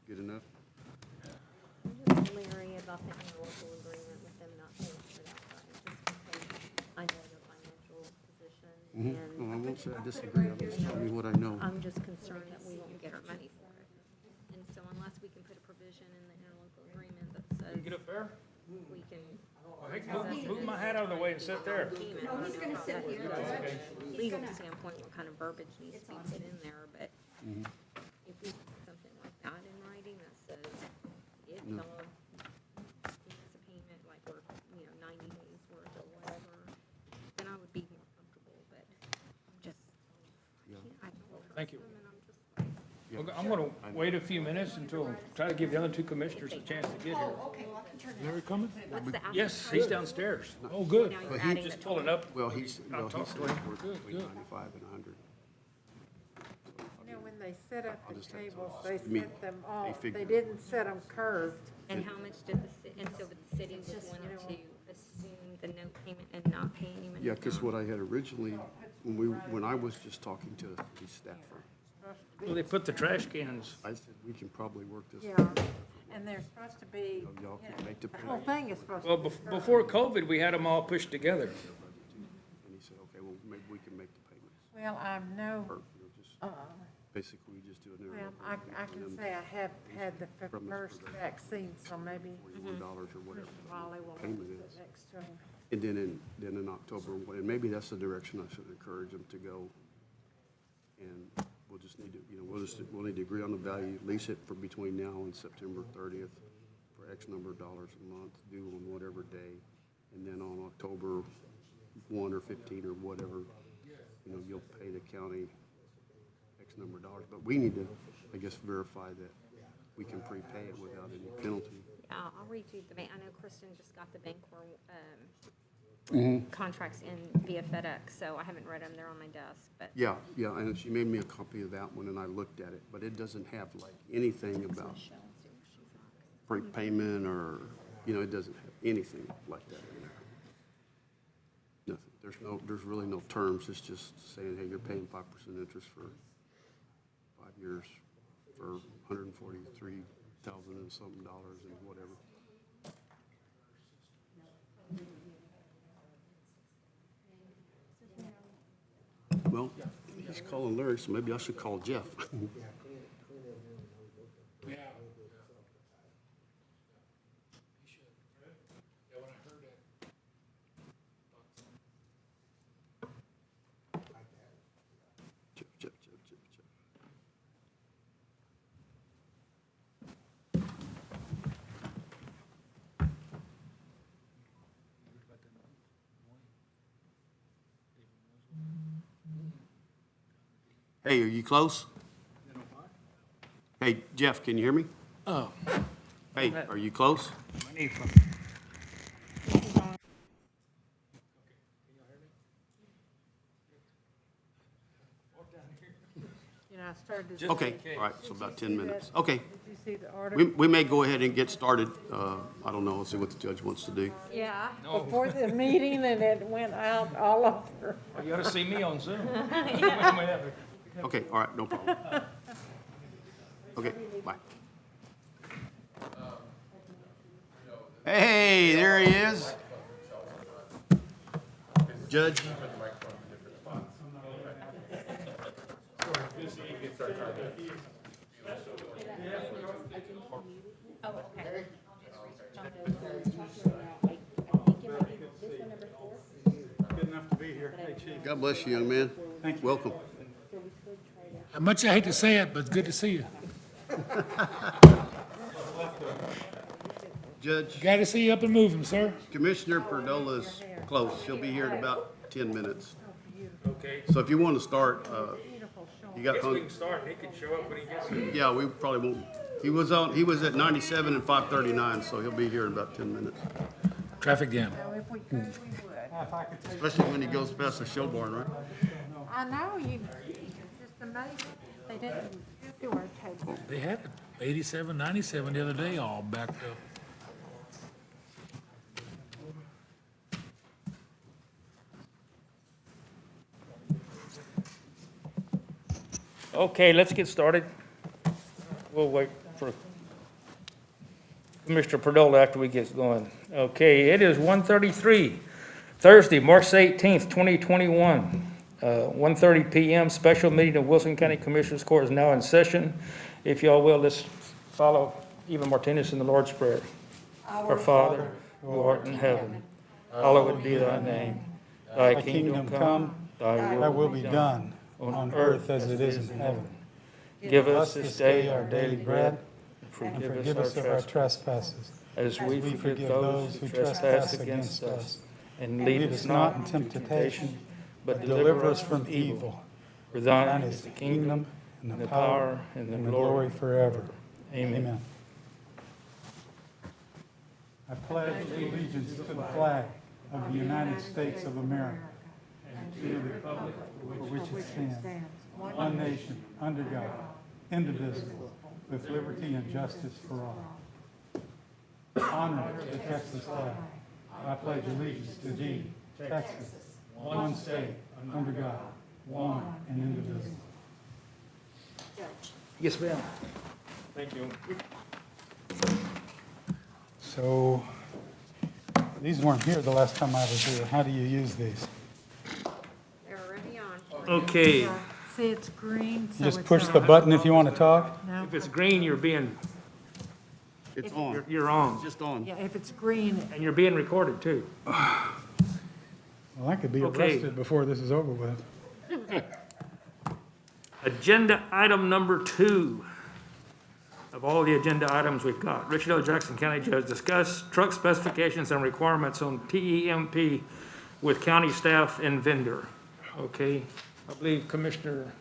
Good enough? I'm just leery about the interlocal agreement with them not paying for that price, just because I know their financial position, Well, I and won't say I disagree, I'm just telling you what I know. I'm just concerned that we won't get our money for it. And so unless we can put a provision in the interlocal agreement that says Get up there? we can. Hey, move my hat out of the way and sit there. Oh, he's gonna sit here. Legal standpoint, what kind of verbiage needs to be put in there, but if we put something like that in writing that says, if y'all give us a payment, like we're, 90 days worth or whatever, then I would be more comfortable, but I'm just, I don't trust Thank you. them, and I'm just like, Okay, I'm gonna wait a few minutes until, try to give the other two commissioners a chance to get here. Larry coming? what's the asking Yes, price? he's downstairs. Oh, good. Now But you're he adding the Just pulling total. up. Well, he's I'll talk to worth him. between 95 and 100. When they set up I'll the just have to- tables, they I mean, set them they all, figure- they didn't set them curved. And how much did and so the city was wanting to assume the note payment and not pay any money? Yeah, because down? what I had originally, when I was just talking to the staffer, Well, they put the trash cans. I said, we can probably work this. Yeah, and they're supposed to be, Y'all can make the the whole payment. thing is supposed Well, to be. before COVID, we had them all pushed together. And he said, okay, well, maybe we can make the payments. Well, I know, Or, just, basically, we just do an well, interlocal I agreement can and say I have had the From the- first vaccine, so maybe $41 or whatever. Raleigh will payment sit is. next to him. And then in October, and maybe that's the direction I should encourage them to go. And we'll just need to, we'll need to agree on the value, lease it for between now and September 30th for X number of dollars a month, due on whatever day. And then on October 1 or 15 or whatever, you'll pay the county X number of dollars. But we need to, I guess, verify that we can prepay it without any penalty. Yeah, I'll read you the bank, I know Kristen just got the Bancorp, contracts in via FedEx, so I haven't read them, they're on my desk, but. Yeah, and she made me a copy of that one, and I looked at it, but it doesn't have like anything about prepayment or, it doesn't have anything like that in there. Nothing. There's really no terms. It's just saying, hey, you're paying 5% interest for 5 years for $143,000 and something dollars and whatever. Well, he's calling Larry, so maybe I should call Jeff. Jeff. Hey, are you close? Hey, Jeff, can you hear me? Oh. Hey, are you close? I need some. I started to. Okay, all right, so about 10 minutes. Okay, Did you see the article? we may go ahead and get started. I don't know, let's see what the judge wants to do. Yeah, No. before the meeting, and it went out all over. Oh, you ought to see me on Zoom. Okay, all right, no problem. Okay, bye. Hey, there he is. Judge? Good enough to be here. Hey, Chief. God bless you, young man. Thank you. Welcome. Much I hate to say it, but it's good to see you. Judge, Glad to see you up and moving, sir. Commissioner Perdola's close. She'll be here in about 10 minutes. Okay, So if you want to start, you got guess we hung, can start. He can show up when he gets here. yeah, we probably won't. He was at 97 and 539, so he'll be here in about 10 minutes. Traffic jam. So if we could, we would. Especially when he goes past the show barn, right? I know, it's just amazing. They didn't do our table. They had it 87, 97 the other day, all backed up. Okay, let's get started. We'll wait for Commissioner Perdola after we get going. Okay, it is 1:33, Thursday, March 18th, 2021. 1:30 PM, special meeting of Wilson County Commissioners Court is now in session. If y'all will, let's follow Eva Martinez in the Lord's Prayer. Our Father, who art in heaven, hallowed be thy name. Thy kingdom come, thy will be done, on earth as it is in heaven. Give us this day our daily bread, and forgive us of our trespasses, as we forgive those who trespass against us. And lead us not into temptation, but deliver us from evil. For thine is the kingdom, and the power, and the glory forever. Amen. I pledge allegiance to the flag of the United States of America and to the republic for which it stands, one nation, under God, indivisible, with liberty and justice for all. Honor the Texas flag. I pledge allegiance to thee, Texas, one state, under God, one and indivisible. Yes, ma'am. Thank you. So, these weren't here the last time I was here. How do you use these? They're already on. Okay, See, it's green, so Just it's push on. the button if you want to talk? No, if it's green, you're It's on, you're on, it's just on. yeah, if it's green, and you're being recorded too. Well, I could be Okay. arrested before this is over with. Agenda item number 2 of all the agenda items we've got. Richard L. Jackson County Judge discuss truck specifications and requirements on TEMP with county staff and vendor. Okay, I believe Commissioner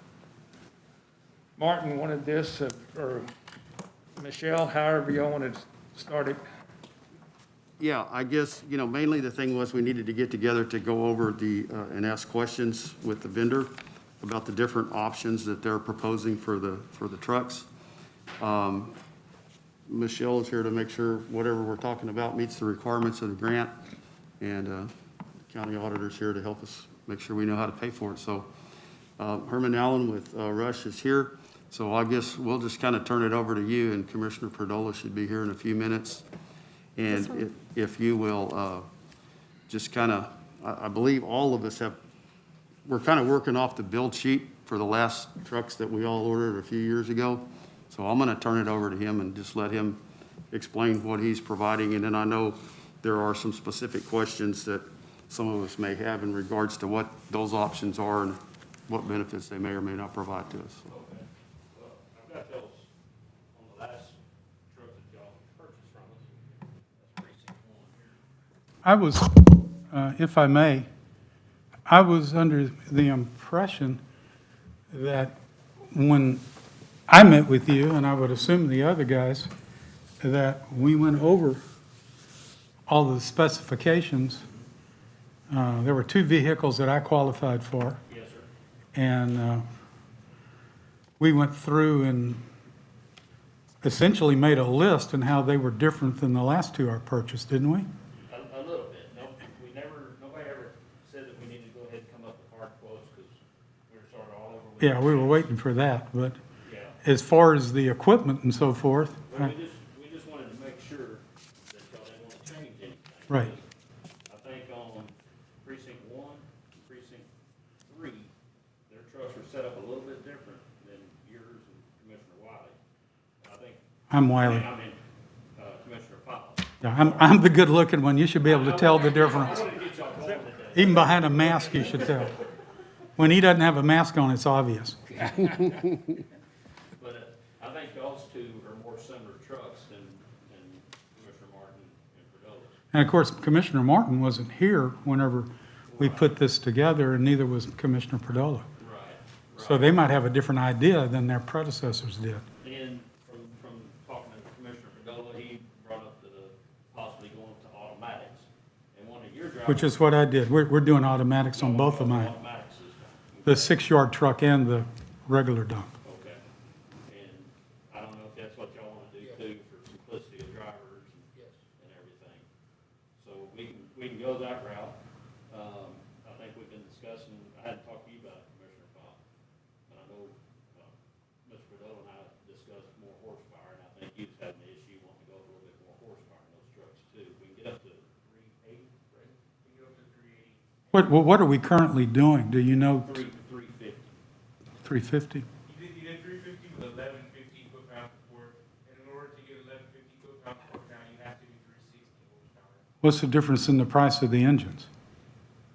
Martin wanted this, or Michelle, however y'all wanted to start it. Yeah, I guess, mainly the thing was we needed to get together to go over and ask questions with the vendor about the different options that they're proposing for the trucks. Michelle is here to make sure whatever we're talking about meets the requirements of the grant, and the county auditor's here to help us make sure we know how to pay for it. So Herman Allen with Rush is here, so I guess we'll just kind of turn it over to you, and Commissioner Perdola should be here in a few minutes. And if you will, just kind of, I believe all of us we're kind of working off the build sheet for the last trucks that we all ordered a few years ago. So I'm going to turn it over to him and just let him explain what he's providing. And then I know there are some specific questions that some of us may have in regards to what those options are and what benefits they may or may not provide to us. Okay. Well, I've got those on the last truck that y'all purchased from us. That's precinct 1 here. I was, if I may, I was under the impression that when I met with you, and I would assume the other guys, that we went over all the specifications. There were 2 vehicles that I qualified for. Yes, sir. And we went through and essentially made a list and how they were different than the last 2 I purchased, didn't we? A little bit. No, nobody ever said that we needed to go ahead and come up with hard quotes because we were sort of all over with. Yeah, we were waiting for that, but Yeah. as far as the equipment and so forth, Well, we just wanted to make sure that y'all didn't want to change anything. Right. I think on precinct 1 and precinct 3, their trucks were set up a little bit different than yours and Commissioner Wiley. I think, I'm Wiley. I mean, Commissioner Powell. Yeah, I'm the good-looking one. You should be able to tell the difference. I wanted to get y'all going today. Even behind a mask, you should tell. When he doesn't have a mask on, it's obvious. But I think those 2 are more similar trucks than Commissioner Martin and Perdola. And of course, Commissioner Martin wasn't here whenever we put this together, and neither was Commissioner Perdola. Right. So they might have a different idea than their predecessors did. And from talking to Commissioner Perdola, he brought up the possibly going to automatics. And one of your drivers. Which is what I did. We're doing automatics on both of mine, Automatic system. the 6-yard truck and the regular dump. Okay. And I don't know if that's what y'all want to do too, for simplicity of drivers and everything. So we can go that route. I think we've been discussing, I hadn't talked to you about it, Commissioner Pop, but I know Mr. Perdola and I discussed more horsepower, and I think What are we currently doing? Do you know? 350. 350? You did 350 with 1150 foot-pounds of torque, and in order to get 1150 foot-pounds of torque down, you have to be 360 horsepower. What's the difference in the price of the engines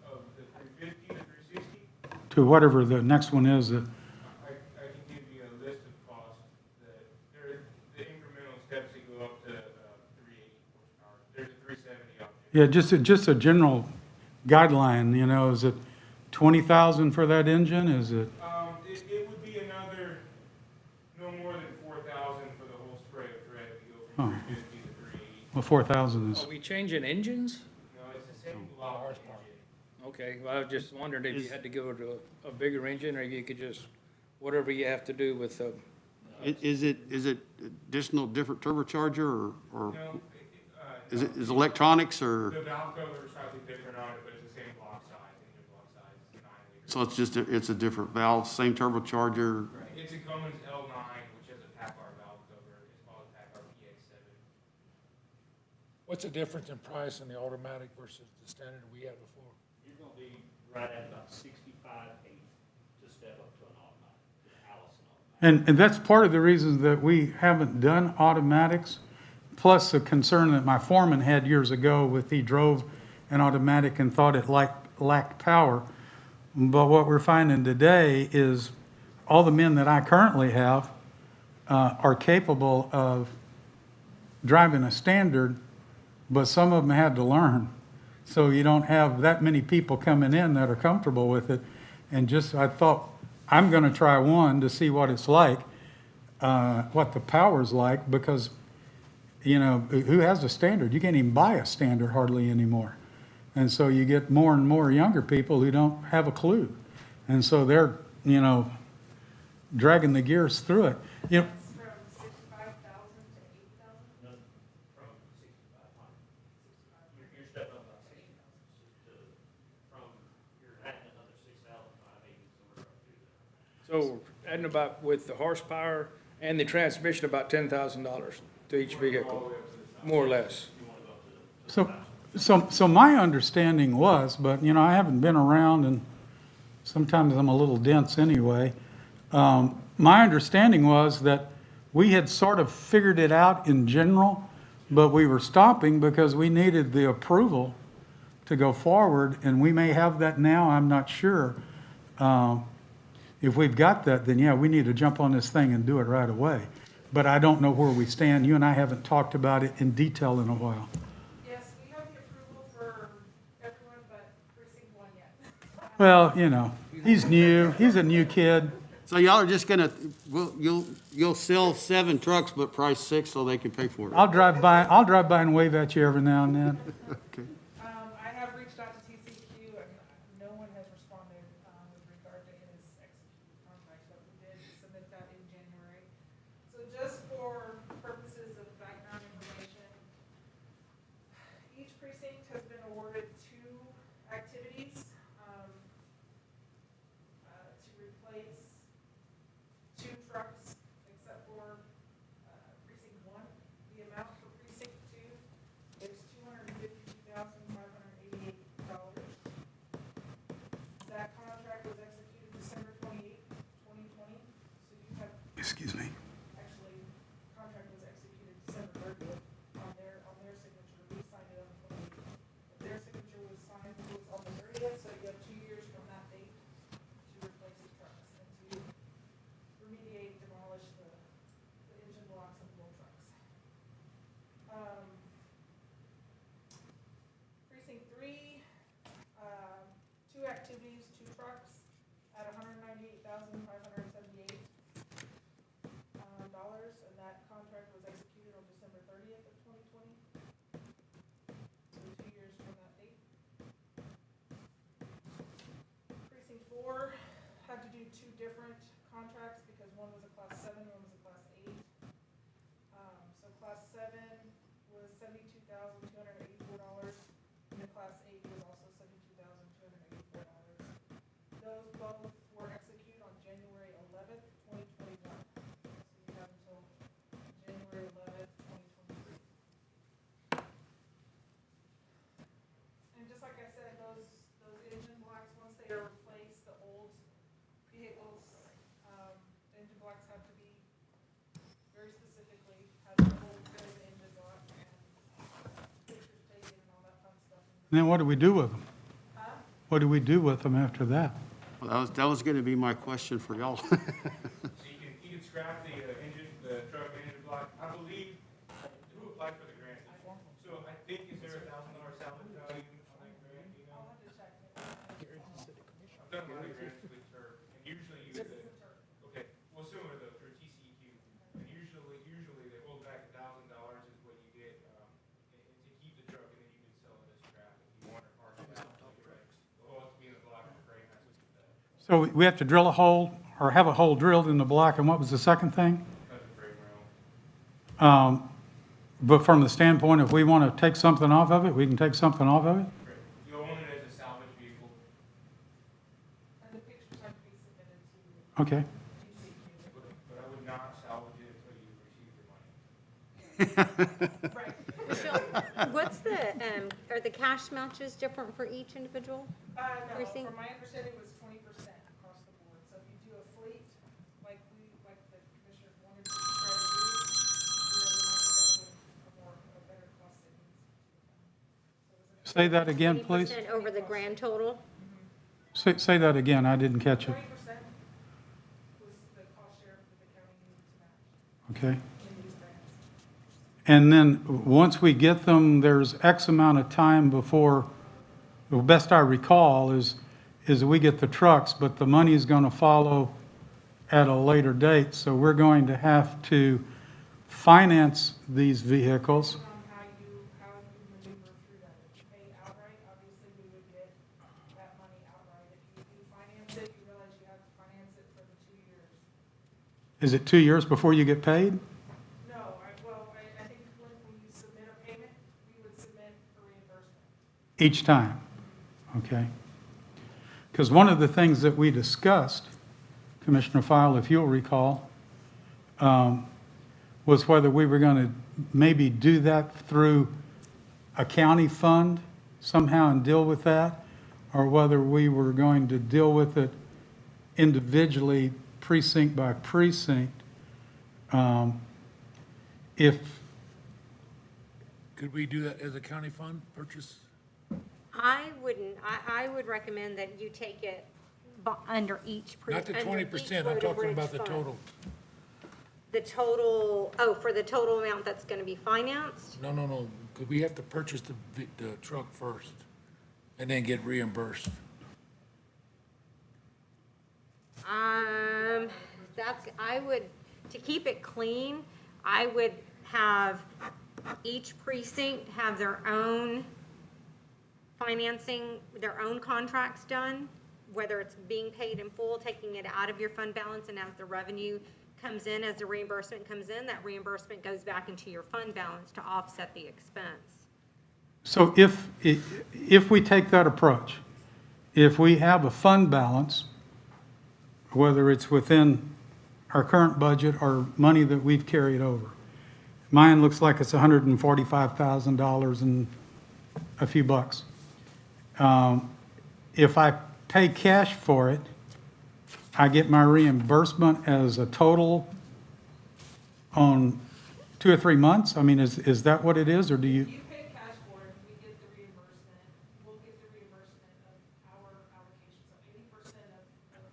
Of the 350 to 360, to whatever the next one is that? I can give you a list of costs that, there, the incremental steps that go up to 380 horsepower. There's a 370 option. Yeah, just a general guideline, you know, is it 20,000 for that engine? Is it, It would be another, no more than 4,000 for the whole spray of thread to go Oh. from 350 to 380. well, 4,000 Are is, we changing engines? No, it's the same block engine. Okay, well, I was just wondering if you had to go to a bigger engine, or you could just, whatever you have to do with, Is it additional different turbocharger or No, is electronics or, the valve cover is slightly different on it, but it's the same block size, engine block size, 9 liters. so it's just, it's a different valve, same turbocharger? It's a Cummins L9, which has a PACCAR valve cover. It's called a PACCAR PA7. What's the difference in price in the automatic versus the standard we had before? You're gonna be right at about 65.8 to step up to an automatic, to the Allison automatic. and that's part of the reason that we haven't done automatics, plus the concern that my foreman had years ago with he drove an automatic and thought it lacked power. But what we're finding today is all the men that I currently have are capable of driving a standard, but some of them had to learn. So you don't have that many people coming in that are comfortable with it. And just, I thought, I'm gonna try one to see what it's like, what the power's like, because, you know, who has a standard? You can't even buy a standard hardly anymore. And so you get more and more younger people who don't have a clue. And so they're, you know, dragging the gears through it. You know, From 65,000 to 8,000? From 6,500. You're stepping up about 60,000 to, from, you're adding another 6,580, so we're up to that. so adding about, with the horsepower and the transmission, about $10,000 to each vehicle, more or less. So my understanding was, but, you know, I haven't been around and sometimes I'm a little dense anyway. My understanding was that we had sort of figured it out in general, but we were stopping because we needed the approval to go forward, and we may have that now, I'm not sure. If we've got that, then yeah, we need to jump on this thing and do it right away. But I don't know where we stand. You and I haven't talked about it in detail in a while. Yes, we have the approval for everyone but precinct 1 yet. Well, you know, he's new, he's a new kid. So y'all are just gonna, you'll sell 7 trucks but price 6 so they can pay for it? I'll drive by and wave at you every now and then. Okay. I have reached out to TCQ and no one has responded with regard to his executed contract, but we did submit that in January. So just for purposes of background information, each precinct has been awarded 2 activities to replace 2 trucks, except for precinct 1. The amount for precinct 2 is $252,588. That contract was executed December 28th, 2020, so you have, Excuse me. actually, contract was executed December 30th on their signature. We signed it on the 28th. But their signature was signed, was on the 30th, so you have 2 years from that date to replace the trucks and to remediate, demolish the engine blocks and wheel trucks. Precinct 3, 2 activities, 2 trucks at $198,578, and that contract was executed on December 30th of 2020. So 2 years from that date. Precinct 4 had to do 2 different contracts because one was a class 7, one was a class 8. So class 7 was $72,284, and the class 8 was also $72,284. Those both were executed on January 11th, 2021. So you have until January 11th, 2023. And just like I said, those engines And then what do we do with them? What do we do with them after that? Well, that was gonna be my question for y'all. So you can scrap the engine, the truck engine block. I believe, who applied for the grant? So I think, is there $1,000 salvage value on that grant, you know? I've done a lot of grants with Turk, and usually okay, well, similar though, for TCEQ, and usually they hold back $1,000 is what you get, to keep the truck, and then you can sell it as scrap if you want to park it out. The whole has to be in the block, the frame has to be that. So we have to drill a hole, or have a hole drilled in the block, and what was the second thing? Cut the frame rail. But from the standpoint, if we want to take something off of it, we can take something off of it? Correct. You'll own it as a salvage vehicle. And the pictures have to be submitted to Okay. But I would not salvage it until you receive your money. Right. Michelle, what's the, are the cash matches different for each individual? No, Precinct? from my understanding it was 20% across the board. So if you do a fleet, like the commissioners wanted to try to do, you know, you might end up with a better cost savings. Say that again, please. 20% over the grand total? Say that again, I didn't catch it. 20% was the cost share that the county needed to match Okay. in these grants. And then, once we get them, there's X amount of time before, the best I recall is we get the trucks, but the money is going to follow at a later date. So we're going to have to finance these vehicles. On how you maneuver through that. If you pay outright, obviously we would get that money outright. If you finance it, you realize you have to finance it for the 2 years. Is it 2 years before you get paid? No, I think when you submit a payment, we would submit for reimbursement. Each time, okay? Because one of the things that we discussed, Commissioner File, if you'll recall, was whether we were going to maybe do that through a county fund somehow and deal with that, or whether we were going to deal with it individually, precinct by precinct. If, Could we do that as a county fund purchase? I wouldn't, I would recommend that you take it under each. Not the under each 20%, I'm road and talking bridge about the fund. total. The total, oh, for the total amount that's gonna be financed? No. Could we have to purchase the truck first and then get reimbursed? I would, to keep it clean, I would have each precinct have their own financing, their own contracts done, whether it's being paid in full, taking it out of your fund balance, and as the revenue comes in, as the reimbursement comes in, that reimbursement goes back into your fund balance to offset the expense. so if we take that approach, if we have a fund balance, whether it's within our current budget or money that we've carried over, mine looks like it's $145,000 and a few bucks. If I pay cash for it, I get my reimbursement as a total on 2 or 3 months? I mean, is that what it is, or do you? You pay cash for it, we get the reimbursement, we'll get the reimbursement of our allocation, so 80% of the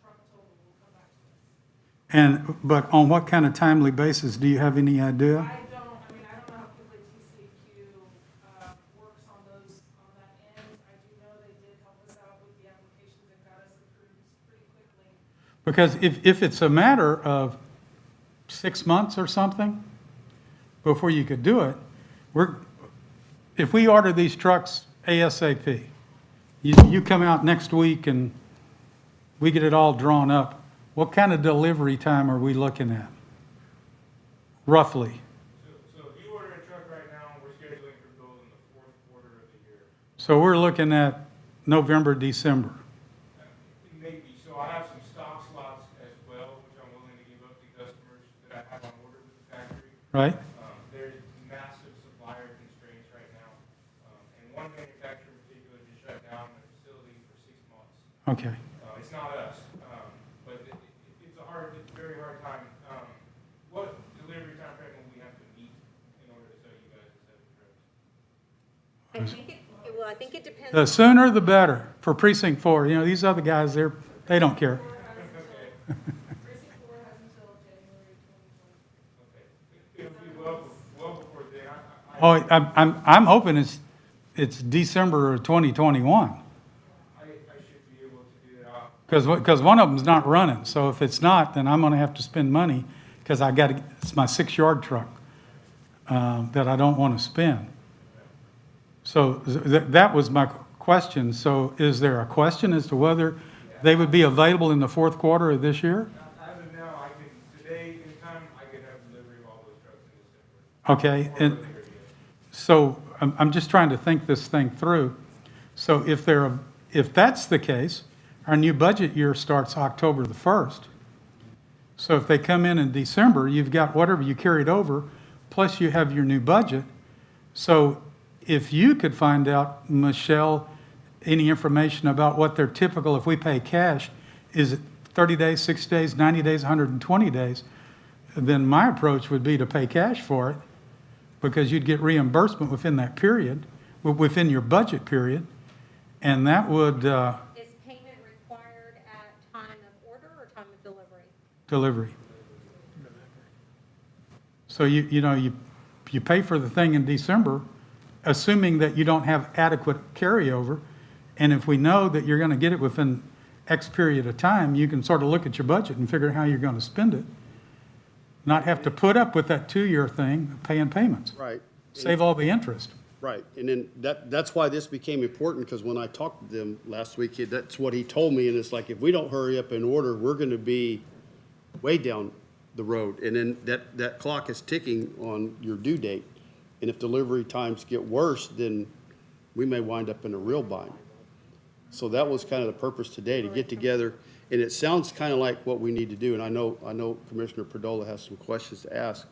truck total will come back to us. But on what kind of timely basis, do you have any idea? I don't know how quickly TCEQ works on that end. I do know they did help us out with the applications and got us approved pretty quickly. Because if it's a matter of 6 months or something before you could do it, if we order these trucks ASAP, you come out next week and we get it all drawn up, what kind of delivery time are we looking at? Roughly. So if you order a truck right now, we're scheduling for build in the fourth quarter of the year. So we're looking at November, December. Maybe, so I have some stock slots as well, which I'm willing to give up to customers that I have on order with the factory. Right? There's massive supplier constraints right now. And one manufacturer in particular just shut down their facility for 6 months. Okay. It's not us, but it's a very hard time. What delivery time frame will we have to meet in order to sell you guys a set of trucks? I think I think it depends. The sooner the better for precinct 4. You know, these other guys, they don't care. Precinct 4 has until January 2020. It'll be well before then. Oh, I'm hoping it's December of 2021. I should be able to do that. Because one of them's not running, so if it's not, then I'm gonna have to spend money, because it's my 6-yard truck that I don't want to spend. So that was my question. So is there a question as to whether they would be available in the fourth quarter of this year? As of now, I can, today, anytime, I could have delivery of all those trucks in December. Okay, and so I'm just trying to think this thing through. So if that's the case, our new budget year starts October the 1st. So if they come in December, you've got whatever you carried over, plus you have your new budget. So if you could find out, Michelle, any information about what their typical, if we pay cash, is it 30 days, 60 days, 90 days, 120 days, then my approach would be to pay cash for it, because you'd get reimbursement within that period, within your budget period, and that would Is payment required at time of order or time of delivery? delivery. So you pay for the thing in December, assuming that you don't have adequate carryover, and if we know that you're gonna get it within X period of time, you can sort of look at your budget and figure out how you're gonna spend it. Not have to put up with that 2-year thing, paying payments. Right. Save all the interest. Right, and then that's why this became important, because when I talked to them last week, that's what he told me, and it's like, if we don't hurry up and order, we're gonna be way down the road, and then that clock is ticking on your due date, and if delivery times get worse, then we may wind up in a real bind. So that was kind of the purpose today, to get together, and it sounds kind of like what we need to do, and I know Commissioner Perdola has some questions to ask,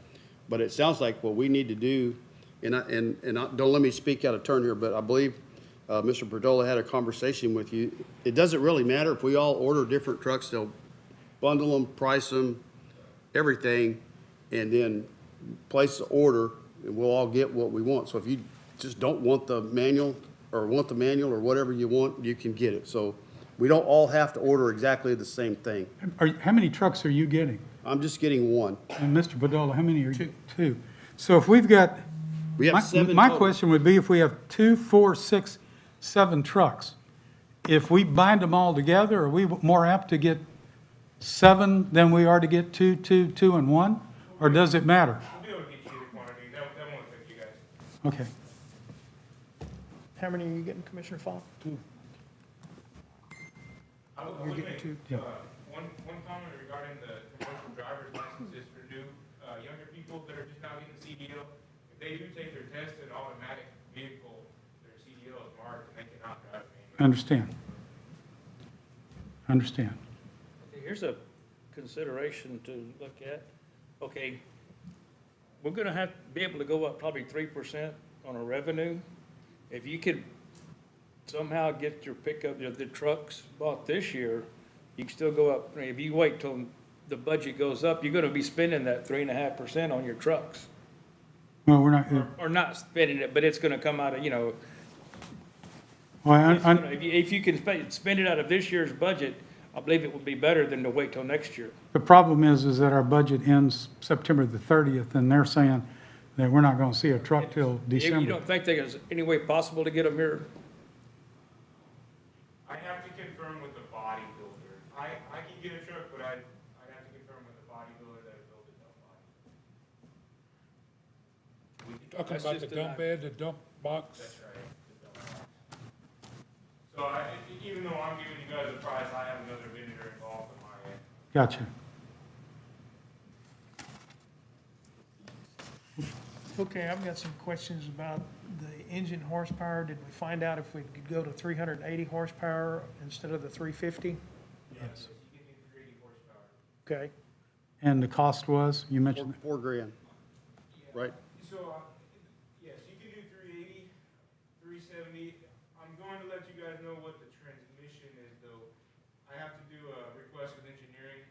but it sounds like what we need to do, don't let me speak out of turn here, but I believe Mr. Perdola had a conversation with you. It doesn't really matter if we all order different trucks, they'll bundle them, price them, everything, and then place the order, and we'll all get what we want. So if you just don't want the manual, or whatever you want, you can get it. So we don't all have to order exactly the same thing. How many trucks are you getting? I'm just getting one. And Mr. Bedolla, how many are you? 2. So if we've got, We have 7 my total. question would be, if we have 2, 4, 6, 7 trucks, if we bind them all together, are we more apt to get 7 than we are to get 2, 2, 2, and 1? Or does it matter? We'll be able to get you the quantity, that won't affect you guys. Okay. How many are you getting, Commissioner Falk? I would You're make, getting 2. one comment regarding the commercial driver's licenses for new, younger people that are just now getting CDL. If they do take their test in automatic vehicle, their CDL is marked and they cannot drive manually. Understand. Here's a consideration to look at. Okay, we're gonna have to be able to go up probably 3% on our revenue. If you could somehow get your pickup, the trucks bought this year, you can still go up. If you wait till the budget goes up, you're gonna be spending that 3.5% on your trucks. Well, we're not, Or not spending it, but it's gonna come out of, well, if you can spend it out of this year's budget, I believe it would be better than to wait till next year. the problem is that our budget ends September the 30th, and they're saying that we're not gonna see a truck till You December. don't think there's any way possible to get them here? I have to confirm with the bodybuilder. I can get a truck, but I'd have to confirm with the bodybuilder that it built it up. Talking about the dump bed, the dump box? That's right. So even though I'm giving you guys a price, I have another vendor involved on my end. Gotcha. Okay, I've got some questions about the engine horsepower. Did we find out if we could go to 380 horsepower instead of the 350? Yes. You can do 380 horsepower. Okay, And the cost was, you mentioned, $4,000, right? So, yes, you can do 380, 370. I'm going to let you guys know what the transmission is, though. I have to do a request with engineering.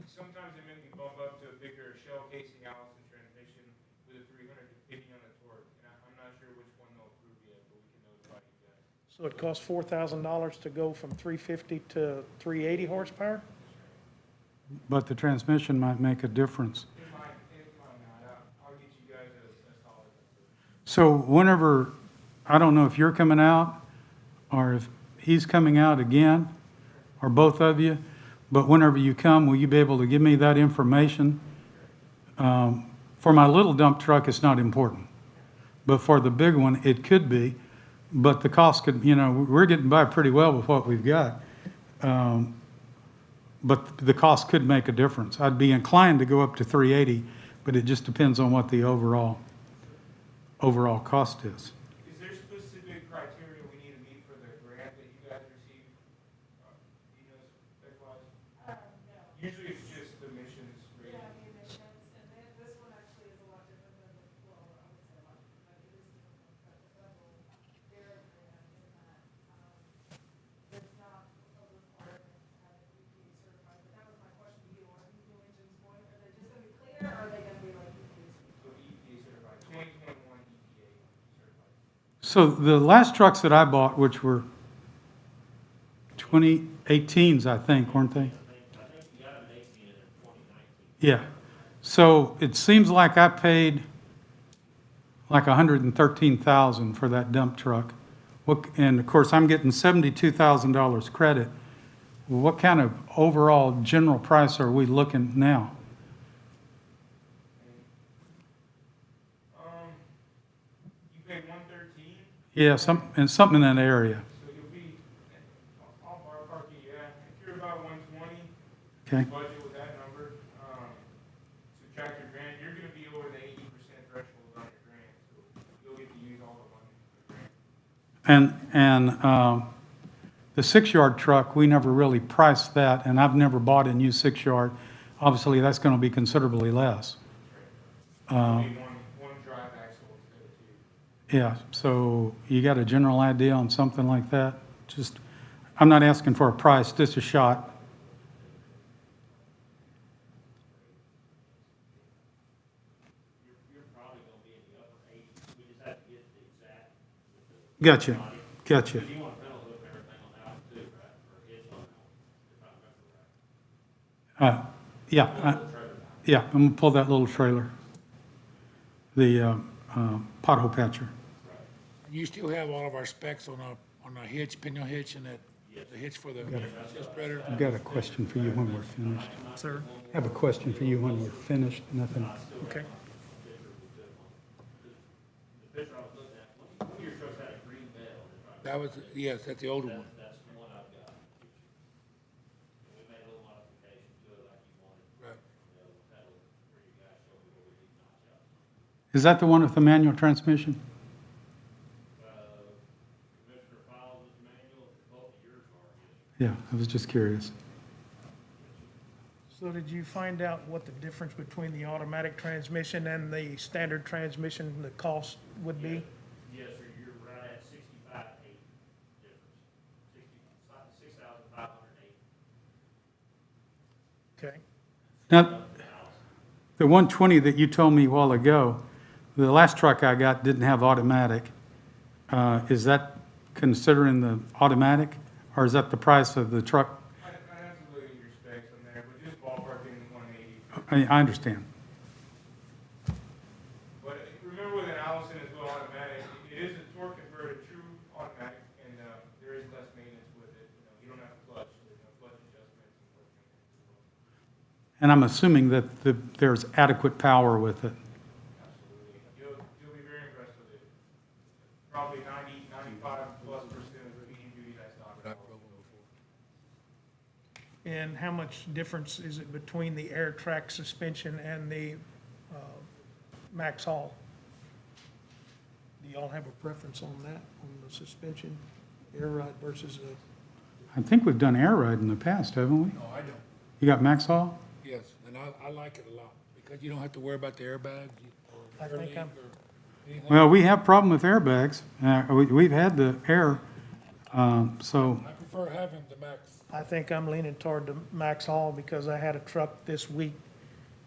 Sometimes they make me bump up to a bigger shell casing Allison transmission with a 350 on the torque. And I'm not sure which one they'll approve yet, but we can notify you guys. So it costs $4,000 to go from 350 to 380 horsepower? But the transmission might make a difference. It might not. I'll get you guys a solid. So whenever, I don't know if you're coming out or if he's coming out again, or both of you, but whenever you come, will you be able to give me that information? For my little dump truck, it's not important, but for the big one, it could be. But the cost could, we're getting by pretty well with what we've got. But the cost could make a difference. I'd be inclined to go up to 380, but it just depends on what the overall cost is. Is there specific criteria we need to meet for the grant that you guys receive? Do you know spec-wise? No. Usually it's just the emissions rating. Yeah, the emissions, and then this one actually is a lot different than the, well, I would say a lot different, but it is different from the federal dairy grant in that, there's not a requirement to have it EPA certified, but that was my question to you, are these new engines going, are they just gonna be cleaner, or are they gonna be like EPA certified? So EPA certified, 2021 EPA certified. So the last trucks that I bought, which were 2018s, I think, weren't they? I think you got an 18 in 2019. Yeah. So it seems like I paid like $113,000 for that dump truck. And of course, I'm getting $72,000 credit. What kind of overall general price are we looking now? You paid 113, Yeah, something in that area. so you'll be, I'll ballpark you, yeah. If you're about 120, Okay. budget with that number, subtract your grant, you're gonna be over the 80% threshold on your grant, so you'll get to use all the money for the grant. And the 6-yard truck, we never really priced that, and I've never bought a new 6-yard. Obviously, that's going to be considerably less. Only one drive axle instead of two. Yeah, so you got a general idea on something like that? Just, I'm not asking for a price, just a shot. You're probably gonna be in the upper 80s. We just have to get the exact. Gotcha, gotcha. You want pedal hook and everything on that one too, right? Or it's on that one, if I remember right. Yeah, I'm gonna pull that little trailer. The pothole patcher. You still have all of our specs on a hitch, pinion hitch, and the hitch for the spreader? I've got a question for you when we're finished. Sir? I have a question for you when we're finished, nothing. Okay. The picture I was looking at, one of your trucks had a green bell, if I That was, yes, that's the older one. That's the one I've got. And we made a little modification to it like you wanted. Right. That'll, where you guys show me where we need to notch out. Is that the one with the manual transmission? Commissioner Fowles' manual, both of yours are, yes. Yeah, I was just curious. So did you find out what the difference between the automatic transmission and the standard transmission, the cost would be? Yes, sir, you're right at 65.8 difference, 6,508. Okay. Now, the 120 that you told me a while ago, the last truck I got didn't have automatic. Is that considering the automatic, or is that the price of the truck? I'd have to look at your specs on there, but just ballparking 180. I understand. But remember with an Allison as well automatic, it is a torque converted true automatic, and there is less maintenance with it. You don't have to clutch, there's no clutch adjustments and clutch maintenance. And I'm assuming that there's adequate power with it. Absolutely. You'll be very impressed with it. Probably 95+% of the medium duty that's not. And how much difference is it between the air track suspension and the Max Hall? Do y'all have a preference on that, on the suspension, air ride versus a? I think we've done air ride in the past, haven't we? No, I don't. You got Maxall? Yes, and I like it a lot, because you don't have to worry about the airbags I or air think leak I'm- or anything. Well, we have problem with airbags. We've had the air, so, I prefer having the Max. I think I'm leaning toward the Max Hall because I had a truck this week,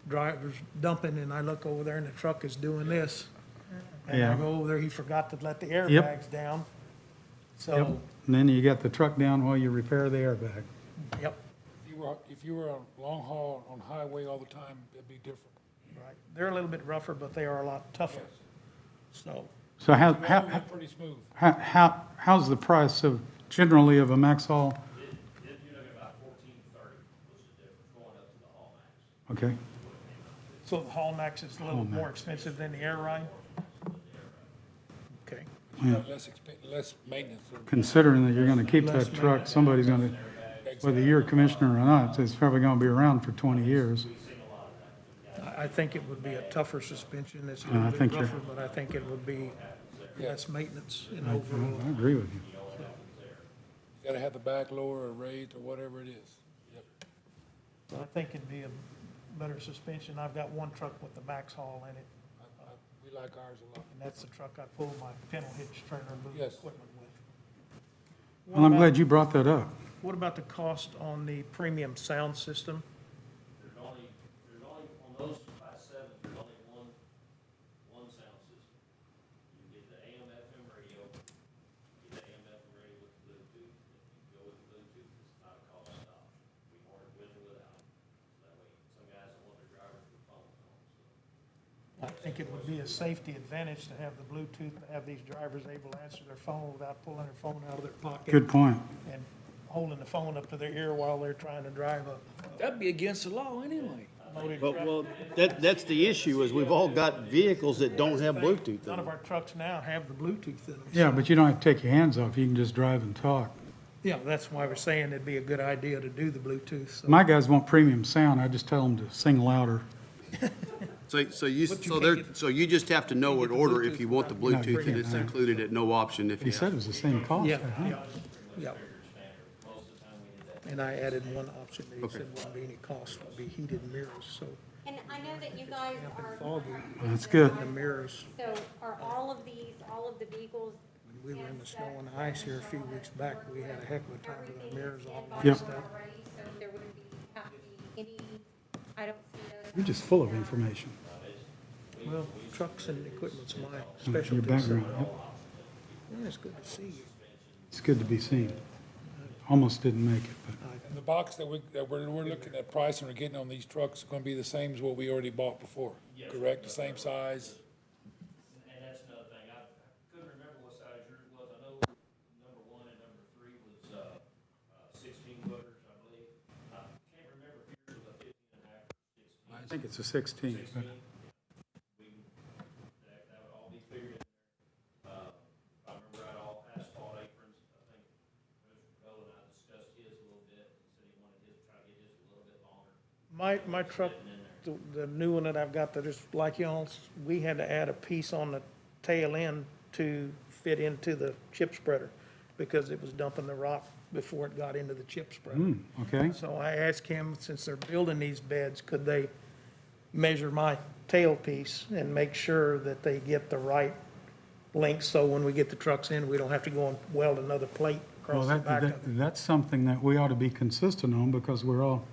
driver's dumping, and I look over there and the truck is doing this. And I Yeah. go over there, he forgot to let the Yep. airbags down. So, And then you got the truck down while you repair the airbag. yep, If you were on long haul on highway all the time, it'd be different. right. They're a little bit rougher, but they are a lot tougher. So, So They're pretty smooth. how's the price of, generally of a Maxhaul? You're looking about 1430 was the difference going up to the All Max. Okay, so the Hall Max is a little more expensive than the Air Ride? Okay. You got less maintenance. considering that you're gonna keep that truck, somebody's gonna, whether you're a commissioner or not, it's probably gonna be around for 20 years. I think it would be a tougher suspension. It's a I little bit think you're- rougher, but I think it would be less maintenance in I overall. agree with you. You gotta have the back lower or raised or whatever it is. Yep. So I think it'd be a better suspension. I've got one truck with the max haul in it, We like ours a lot. and that's the truck I pull my panel hitch trailer and move Yes. equipment with. Well, I'm glad you brought that up. What about the cost on the premium sound system? There's only, on those class sevens, there's only one sound system. You get the AM, FM radio, get the AM, FM radio with Bluetooth. If you go with Bluetooth, it's not a cost option. We work with or without. So that way, some guys don't want their drivers with phones on, so. I think it would be a safety advantage to have the Bluetooth, to have these drivers able to answer their phone without pulling their phone out of their pocket Good point. and holding the phone up to their ear while they're trying to drive a That'd be against the law anyway. loaded But, truck. well, that's the issue, is we've all got vehicles that don't have Bluetooth in None of them. our trucks now have the Bluetooth in them. Yeah, but you don't have to take your hands off, you can just drive and talk. Yeah, that's why we're saying it'd be a good idea to do the Bluetooth, so. My guys want premium sound, I just tell them to sing louder. So you, But you so can't there, get- so you just have to know what the order if Bluetooth you want the without- Bluetooth, and it's Yeah. included at no option if He you said it have. was the same cost, Yeah, I think. yeah, yeah. And I added one option that he said wouldn't be any cost, would be heated mirrors, so And I know that you guys are, foggy, That's good. the mirrors. so are all of the vehicles, When we were in the snow and ice here a few weeks back, we had a heck of a time with our everything mirrors is all in Yep. messed up. already, so there wouldn't be, have to be any, I don't see those. You're just full of information. Well, trucks and equipment's my Your specialty. so- background, yep. Yeah, it's good to see you. It's good to be seen. Almost didn't make it, but And the box that we're looking at pricing or getting on these trucks is gonna be the same as what we already bought before, correct? The same size? And that's another thing, I couldn't remember what size yours was, I know number 1 and number 3 was, 16 footers, I believe. I can't remember if yours was a 15 and a half or 16. I think it's a 16. But That would all be figured in there. If I remember right, all asphalt aprons, I think Mr. Bell and I discussed his a little bit, and said he wanted his, try to get his a little bit longer. My truck, the new one that I've got that is like y'all's, we had to add a piece on the tail end to fit into the chip spreader because it was dumping the rock before it got into the chip spreader. Okay, So I asked him, since they're building these beds, could they measure my tail piece and make sure that they get the right length, so when we get the trucks in, we don't have to go and weld another plate well, across the back of it. that's something that we ought to be consistent on because we're all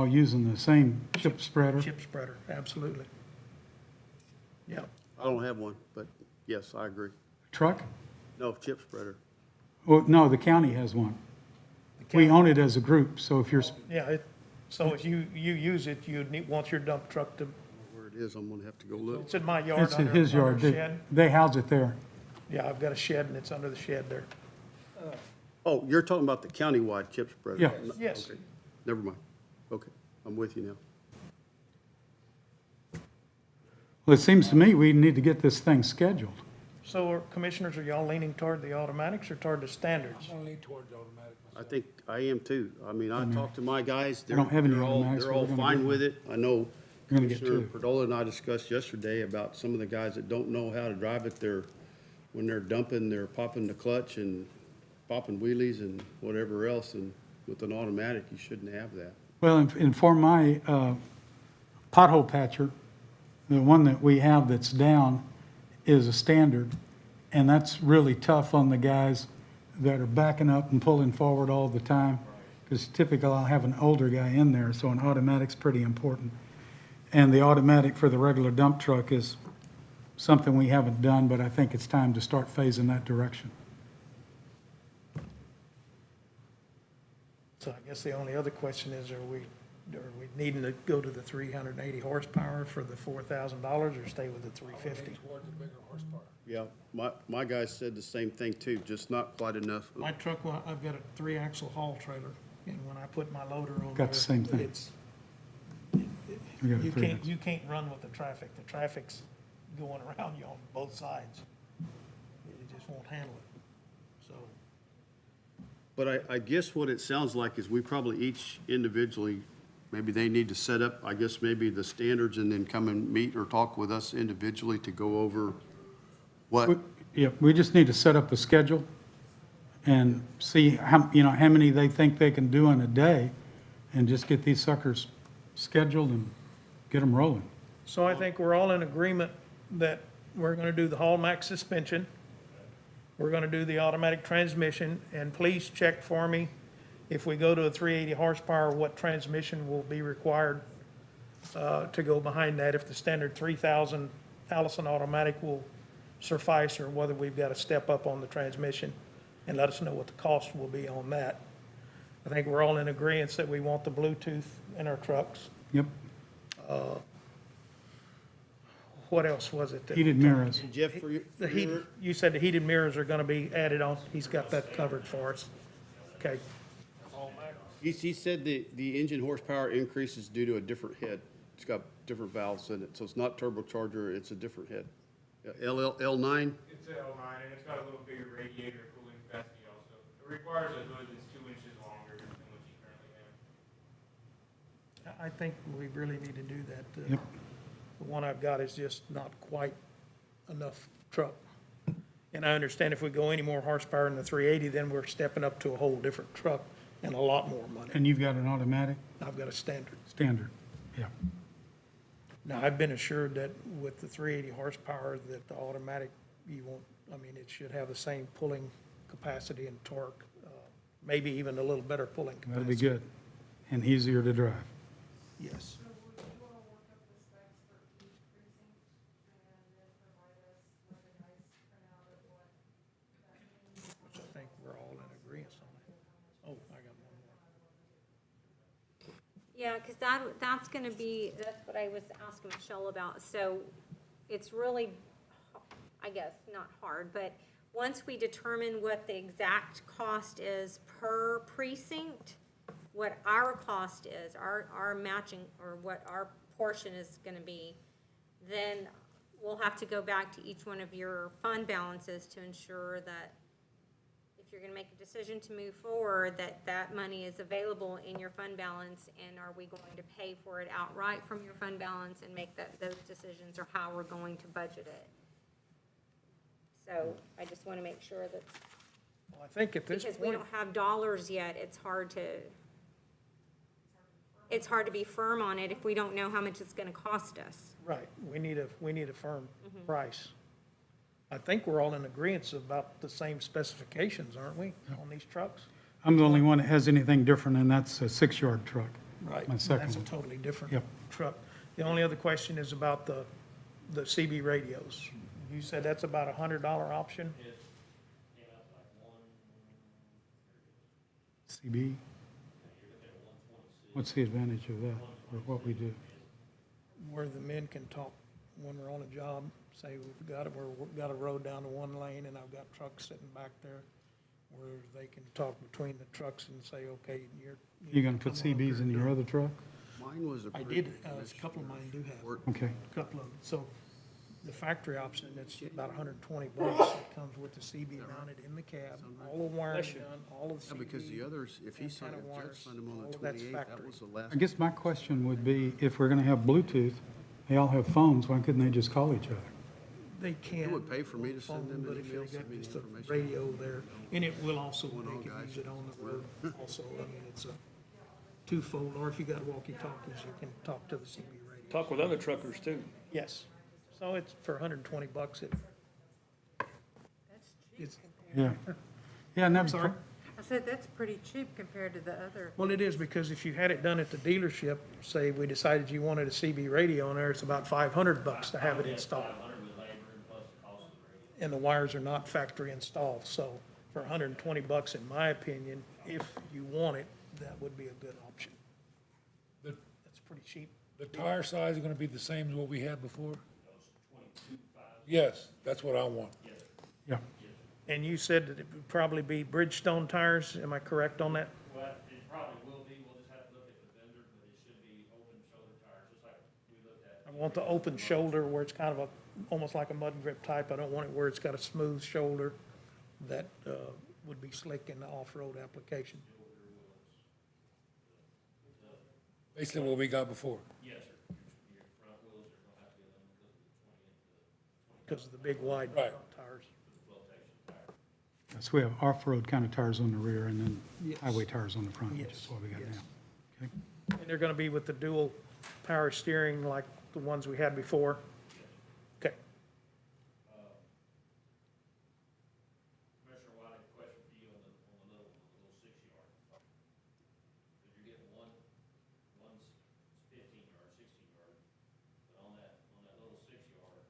using the same chip spreader. Chip spreader, absolutely. Yeah, I don't have one, but yes, I agree. Truck? No, chip spreader. Well, no, the county has one. We own it as a group, so if you're, yeah, so if you use it, you need, want your dump truck to, Where it is, I'm gonna have to go look. it's in my yard it's in under his under a yard, they, shed. they house it there. Yeah, I've got a shed and it's under the shed there. Oh, you're talking about the countywide chip spreader? Yeah. Yes. Okay. Never mind. Okay, I'm with you now. Well, it seems to me we need to get this thing scheduled. So commissioners, are y'all leaning toward the automatics or toward the standards? I'm gonna lean towards automatic I myself. think I am too. I mean, I talked to my guys. I don't have any they're all- automatics, They're but all we're gonna fine get with it. I know We're gonna get Commissioner two. Perdola and I discussed yesterday about some of the guys that don't know how to drive it. When they're dumping, they're popping the clutch and popping wheelies and whatever else. And with an automatic, you shouldn't have that. Well, and for my pothole patcher, the one that we have that's down is a standard, and that's really tough on the guys that are backing up and pulling forward all the time, because typically I'll have an older guy in there, so an automatic's pretty important. And the automatic for the regular dump truck is something we haven't done, but I think it's time to start phasing that direction. So I guess the only other question is, are we needing to go to the 380 horsepower for the $4,000 or stay with the 350? Toward the bigger horsepower. Yeah, my guys said the same thing too, just not quite enough. My truck, well, I've got a 3-axle haul trailer, and when I put my loader on there. Got the same thing. It's, We got a you 3 can't, you can't run with the traffic. The traffic's going around you on both sides. It just won't handle it. So, But I guess what it sounds like is we probably each individually, maybe they need to set up, I guess, maybe the standards and then come and meet or talk with us individually to go over what, Yeah, we just need to set up a schedule and see how, you know, how many they think they can do in a day, and just get these suckers scheduled and get them rolling. so I think we're all in agreement that we're gonna do the Hall Max suspension. We're gonna do the automatic transmission, and please check for me, if we go to a 380 horsepower, what transmission will be required to go behind that, if the standard 3,000 Allison automatic will suffice, or whether we've got to step up on the transmission, and let us know what the cost will be on that. I think we're all in agreement that we want the Bluetooth in our trucks. Yep, What else was it? that- heated mirrors. Jeff, for you? The heat, you said the heated mirrors are gonna be added on, he's got that covered for us. Okay, He said the engine horsepower increases due to a different head. It's got different valves in it, so it's not turbocharger, it's a different head. L9? It's a L9, and it's got a little bigger radiator cooling capacity also. It requires a hood that's 2 inches longer than what you currently have. I think we really need to do that. Yep. The one I've got is just not quite enough truck. And I understand if we go any more horsepower in the 380, then we're stepping up to a whole different truck and a lot more money. And you've got an automatic I've got a standard. standard, yeah. Now, I've been assured that with the 380 horsepower, that the automatic, you won't, I mean, it should have the same pulling capacity and torque, maybe even a little better pulling capacity. That'll be good, and easier to drive. Yes. So would you all work up the specs for each precinct and then provide us with a nice printout of what that means? Which I think we're all in agreement on that. Oh, I got one more. Yeah, because that's gonna be, that's what I was asking Michelle about. So it's really, I guess, not hard, but once we determine what the exact cost is per precinct, what our cost is, our matching, or what our portion is gonna be, then we'll have to go back to each one of your fund balances to ensure that if you're gonna make a decision to move forward, that money is available in your fund balance, and are we going to pay for it outright from your fund balance and make those decisions, or how we're going to budget it? So I just wanna make sure that, Well, I think at this because we point, don't have dollars yet, it's hard to be firm on it if we don't know how much it's gonna cost us. right, we need a firm price. I think we're all in agreement about the same specifications, aren't we, on these trucks? I'm the only one that has anything different, and that's a 6-yard truck. Right. My second That's a one. totally different Yep. truck. The only other question is about the CB radios. You said that's about $100 option? It came out like CB, you're looking at 126. what's the advantage of that, or what we do? Where the men can talk when we're on a job, say we've got a road down to one lane and I've got trucks sitting back there, where they can talk between the trucks and say, okay, You gonna put CBs in your other truck? Mine was a. I did, a couple of mine do have, Okay, a couple of them. So the factory option, it's about $120. It comes with the CB mounted in the cab, all the wiring done, all of the Yeah, CB. because the others, if he and signed, kind of if wires, Judge signed them on all the of that's 28th, that factory. was the last. I guess my question would be, if we're gonna have Bluetooth, they all have phones, why couldn't they just call each other? They can. would pay for me to send them an But if email, they got send me the just a information. radio there, and it will also, Going on, they can guys. use it on the road also. I mean, it's a twofold, or if you got walkie-talkies, you can talk to the CB radio. Talk with other truckers too. Yes. So it's for $120, it's, Yeah. Yeah, and that's, sorry? I said, that's pretty cheap compared to the other. Well, it is, because if you had it done at the dealership, say we decided you wanted a CB radio in there, it's about $500 to have it installed. 500 with labor and plus the cost of the radio. And the wires are not factory installed, so for $120, in my opinion, if you want it, that would be a good option. The, That's pretty cheap. the tire size is gonna be the same as what we had before? Yes, that's what I want. Yeah. And you said that it would probably be Bridgestone tires, am I correct on that? Well, it probably will be, we'll just have to look at the vendor, but it should be open shoulder tires, just like we looked at. I want the open shoulder where it's kind of a, almost like a mud grip type. I don't want it where it's got a smooth shoulder that would be slick in the off-road application. Basically what we got before. Yes, sir. Your front wheels are gonna have to be aluminum Because of the big wide Right. tires. So we have off-road kind of tires on the rear and then Yes. highway tires on the front, which Yes, is what we got yes. now. Okay. And they're gonna be with the dual power steering like the ones we had before? Okay. Commissioner Wiley, question for you on the little one, the little 6-yard. Because you're getting one's 15-yard, 16-yard, but on that little 6-yard,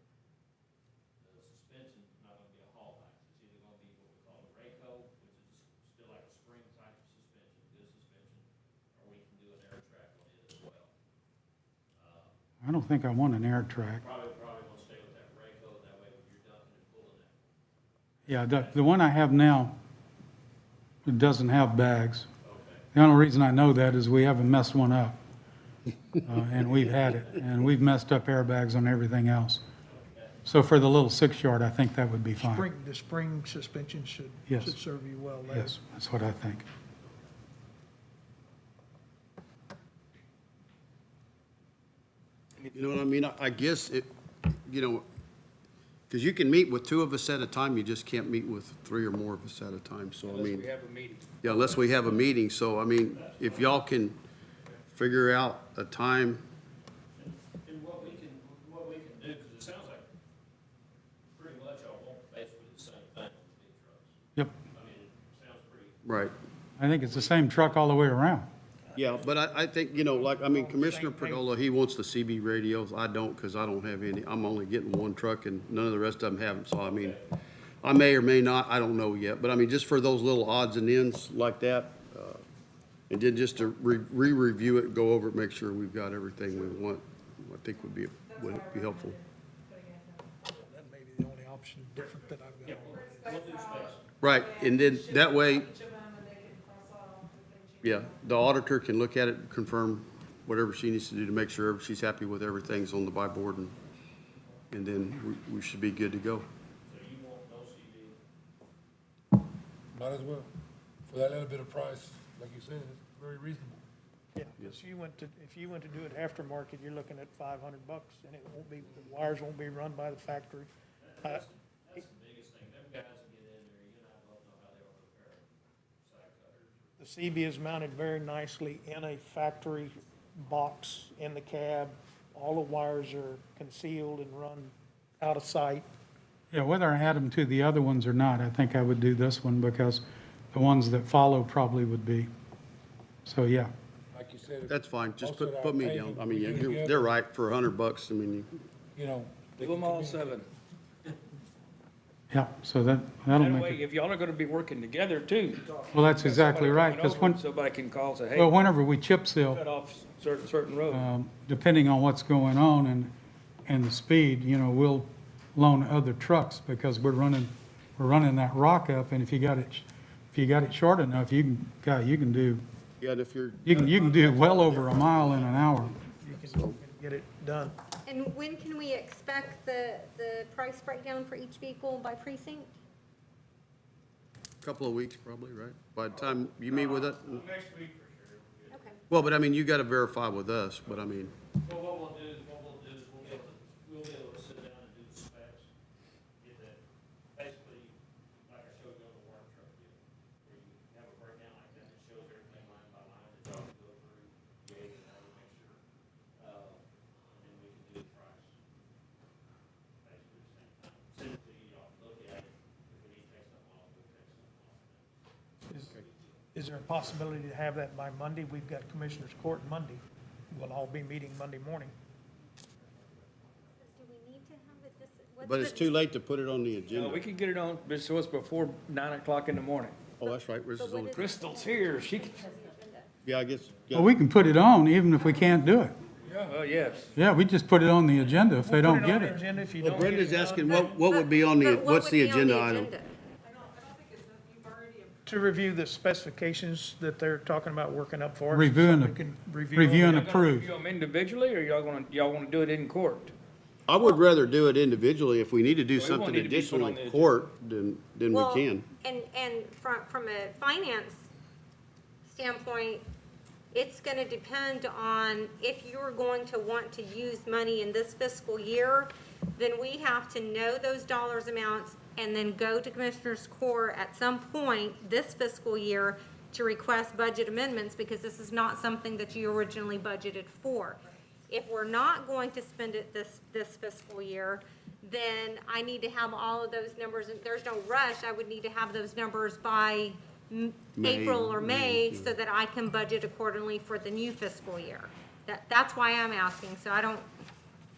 the suspension's not gonna be a haul back. It's either gonna be what we call a Rayco, which is still like a spring type of suspension, good suspension, or we can do an air track on it as well. I don't think I want an air track. Probably gonna stay with that Rayco, that way when you're dumping and pulling that. Yeah, the one I have now, it doesn't have bags. The only reason I know that is we haven't messed one up. And we've had it, and we've messed up airbags on everything else. So for the little 6-yard, I think that would be fine. The spring suspension should Yes. serve you well there. Yes, that's what I think. You know what I mean? I guess it, you know, because you can meet with 2 of us at a time, you just can't meet with 3 or more of us at a time, so I Unless mean, we have a meeting. yeah, unless we have a meeting, so I mean, if y'all can figure out a time, And what we can do, because it sounds like pretty much y'all want basically the same thing on the big trucks. Yep, I mean, it sounds pretty, right? I think it's the same truck all the way around. Yeah, but I think, you know, like, I mean, Commissioner Pergola, he wants the CB radios, I don't, because I don't have any, I'm only getting 1 truck, and none of the rest of them have them, so I mean, I may or may not, I don't know yet, but I mean, just for those little odds and ends like that, and then just to re-review it, go over it, make sure we've got everything we want, I think would be helpful. That may be the only option different that I've got. we'll do specs. Right, and then that way, Each of them, and they can cross off if they choose. yeah, the auditor can look at it, confirm whatever she needs to do to make sure she's happy with everything's on the buy board, and then we should be good to go. So you want no CD? Might as well. For that little bit of price, like you said, it's very reasonable. Yeah, if you went to do it aftermarket, you're looking at $500, and it won't be, the wires won't be run by the factory. That's the biggest thing. Them guys that get in there, you and I both know how they are repair side cutters. The CB is mounted very nicely in a factory box in the cab. All the wires are concealed and run out of sight. Yeah, whether I add them to the other ones or not, I think I would do this one because the ones that follow probably would be. So, yeah. Like you said. That's fine, just most of put our me paving, down, I mean, we do yeah, together. they're right, for $100, I mean, You know. they Do them can all communicate. 7. Yeah, so that'll That make way, it, if y'all are gonna be working together too. well, that's exactly right, because Somebody can call and say, hey, well, whenever we chip seal, cut off certain road. depending on what's going on and the speed, you know, we'll loan other trucks because we're running that rock up, and if you got it short enough, you can do, yeah, and if you're, you can do well over a mile in an hour. You can get it done. And when can we expect the price breakdown for each vehicle by precinct? couple of weeks probably, right? By the time you meet with it, Next week for sure. Okay. well, but I mean, you gotta verify with us, but I mean, Well, what we'll do is we'll be able to sit down and do the specs, get that, basically, like I showed you on the water truck deal, where you have a breakdown like that, that shows everything line by line that y'all can go through, yeah, and that would make sure, and then we can do the price. Basically the same time, send it to you, y'all can look at it, if we need to take something off, we'll take something off. Is there a possibility to have that by Monday? We've got Commissioners Court Monday. We'll all be meeting Monday morning. Do we need to have it this, what's but it's the- too late to put it on the No, agenda. we can get it on, so it's before 9 o'clock in the morning. Oh, that's right, Rich is But what on. is- Crystal's here, she can, Yeah, I guess. Well, we can put it on even if we can't do it. Oh, yes. Yeah, we just put it on the agenda if they don't get Put it on it. the agenda if you Well, don't get Brenda's it done. asking, what would be on the, But what what's would the be on agenda item? I don't think it's, you've already approved. To review the specifications that they're talking about working up for us. Review and- so we can review review them. and approve. Review them individually, or y'all wanna do it in court? I would rather do it individually. If we need to do Well, it won't something need to be put additional on in the agenda. court, then we Well, can. And from a finance standpoint, it's gonna depend on if you're going to want to use money in this fiscal year, then we have to know those dollars amounts and then go to Commissioners Court at some point this fiscal year to request budget amendments, because this is not something that you originally budgeted for. If we're not going to spend it this fiscal year, then I need to have all of those numbers, and there's no rush, I would need to have those numbers by May, April or May, so that I can budget accordingly for the new fiscal year. That's why I'm asking, so I don't,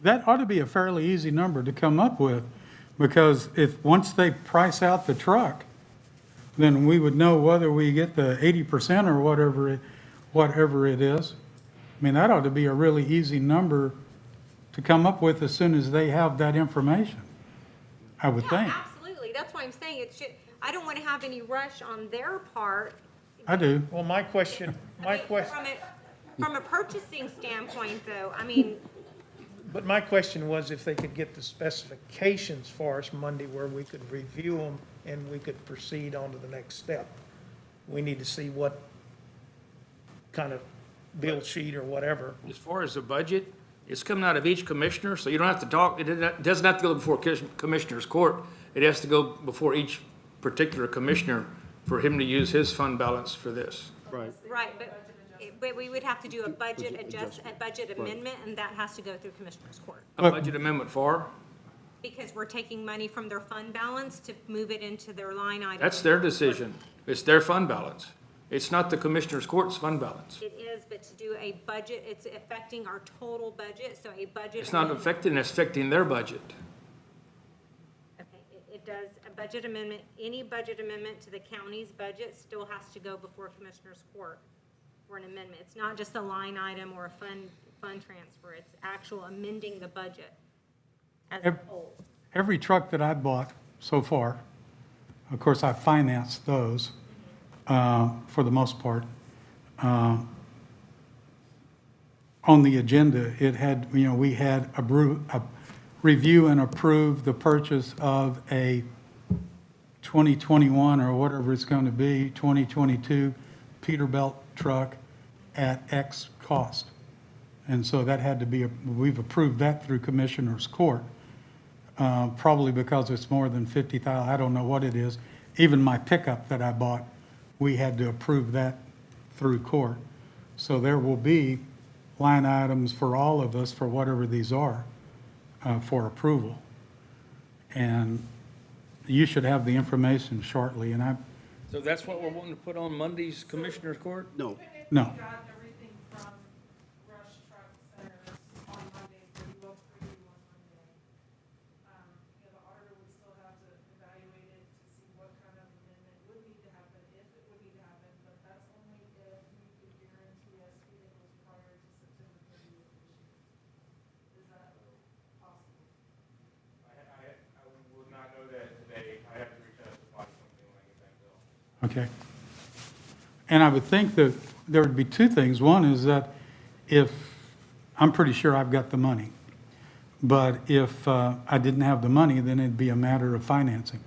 That ought to be a fairly easy number to come up with, because once they price out the truck, then we would know whether we get the 80% or whatever it is. I mean, that ought to be a really easy number to come up with as soon as they have that information, I would think. yeah, absolutely, that's why I'm saying it should, I don't wanna have any rush on their part. I do. Well, my question, From a purchasing standpoint, though, I mean, but my question was if they could get the specifications for us Monday where we could review them and we could proceed on to the next step. We need to see what kind of bill sheet or whatever. As far as the budget, it's coming out of each commissioner, so you don't have to talk, it doesn't have to go before Commissioner's Court. It has to go before each particular commissioner for him to use his fund balance for this. Right. right, but we would have to do a budget a budget amendment, and that has to go through Commissioners Court. A budget amendment for, Because we're taking money from their fund balance to move it into their line item. that's their decision. It's their fund balance. It's not the Commissioner's Court's fund balance. It is, but to do a budget, it's affecting our total budget, so a budget. It's not amendment- affecting, it's affecting their budget. Okay, it does, a budget amendment, any budget amendment to the county's budget still has to go before Commissioners Court for an amendment. It's not just a line item or a fund transfer, it's actual amending the budget as a whole. Every truck that I bought so far, of course, I financed those for the most part. On the agenda, it had, we had a review and approve the purchase of a 2021 or whatever it's going to be, 2022 Peterbilt truck at X cost. And so that had to be, we've approved that through Commissioner's Court, probably because it's more than 50,000, I don't know what it is. Even my pickup that I bought, we had to approve that through court. So there will be line items for all of us for whatever these are, for approval. And you should have the information shortly, and So that's what we're wanting to put on Monday's Commissioner's Court? No. No. We got everything from Rush Truck Centers on Monday, so we will preview on Monday. The auditor would still have to evaluate it to see what kind of amendment would need to happen, if it would need to happen, but that's only if you could guarantee us vehicles prior to September 30th this year. Is that possible? I will not know that today. I have to reach out to the body company when I get back though. Okay. And I would think that there would be two things. One is that if, I'm pretty sure I've got the money, but if I didn't have the money, then it'd be a matter of financing.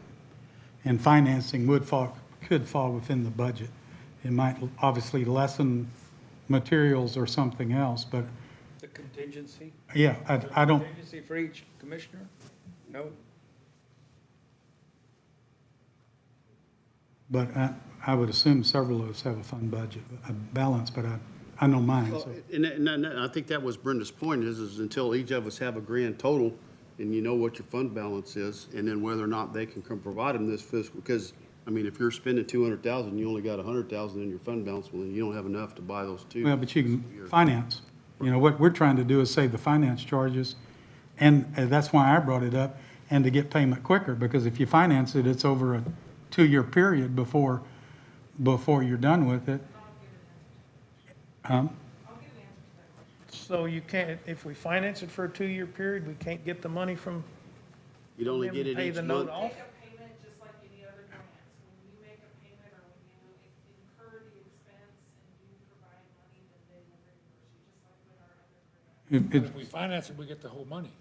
And financing could fall within the budget. It might obviously lessen materials or something else, but The contingency? yeah, I don't, Contingency for each commissioner? No? but I would assume several of us have a fund budget, a balance, but I know mine, Well, so. and I think that was Brenda's point, is until each of us have a grand total, and you know what your fund balance is, and then whether or not they can come provide them this fiscal, because, I mean, if you're spending 200,000, you only got 100,000 in your fund balance, well, then you don't have enough to buy those two. Well, but you can finance. What we're trying to do is save the finance charges, and that's why I brought it up, and to get payment quicker, because if you finance it, it's over a 2-year period before you're done with it. So you can't, if we finance it for a 2-year period, we can't get the money from You'd only them get to it pay each the note month. off? Make a payment just like any other grants. When you make a payment or when you incur the expense and you provide money, then they will reimburse you, just like with our other grants. If we finance it, we get the whole money.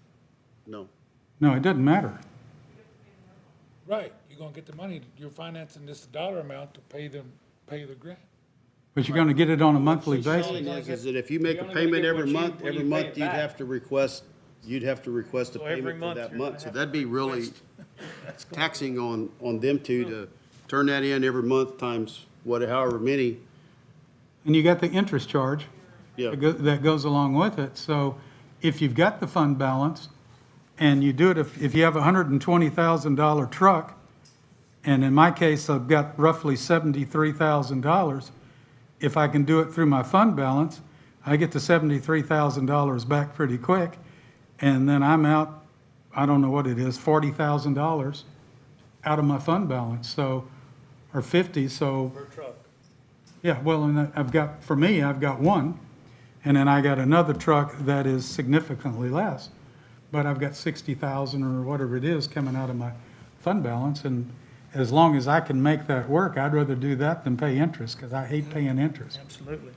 No. No, it doesn't matter. Right, you're gonna get the money, you're financing this dollar amount to pay the grant. But you're gonna get it on a monthly She's basis. saying is that if you make You're a only gonna payment get every what you- month, when every you pay month it you'd back. have to request a So every payment for month that you're month. gonna So have that'd be really taxing on them to turn that in every month times however many. And you got the interest charge Yeah. that goes along with it. So if you've got the fund balance and you do it, if you have a $120,000 truck, and in my case, I've got roughly $73,000, if I can do it through my fund balance, I get the $73,000 back pretty quick. And then I'm out, I don't know what it is, $40,000 out of my fund balance, so, or 50, so. Per truck. Yeah, well, and I've got, for me, I've got one, and then I got another truck that is significantly less. But I've got 60,000 or whatever it is coming out of my fund balance, and as long as I can make that work, I'd rather do that than pay interest, because I hate paying interest, Absolutely.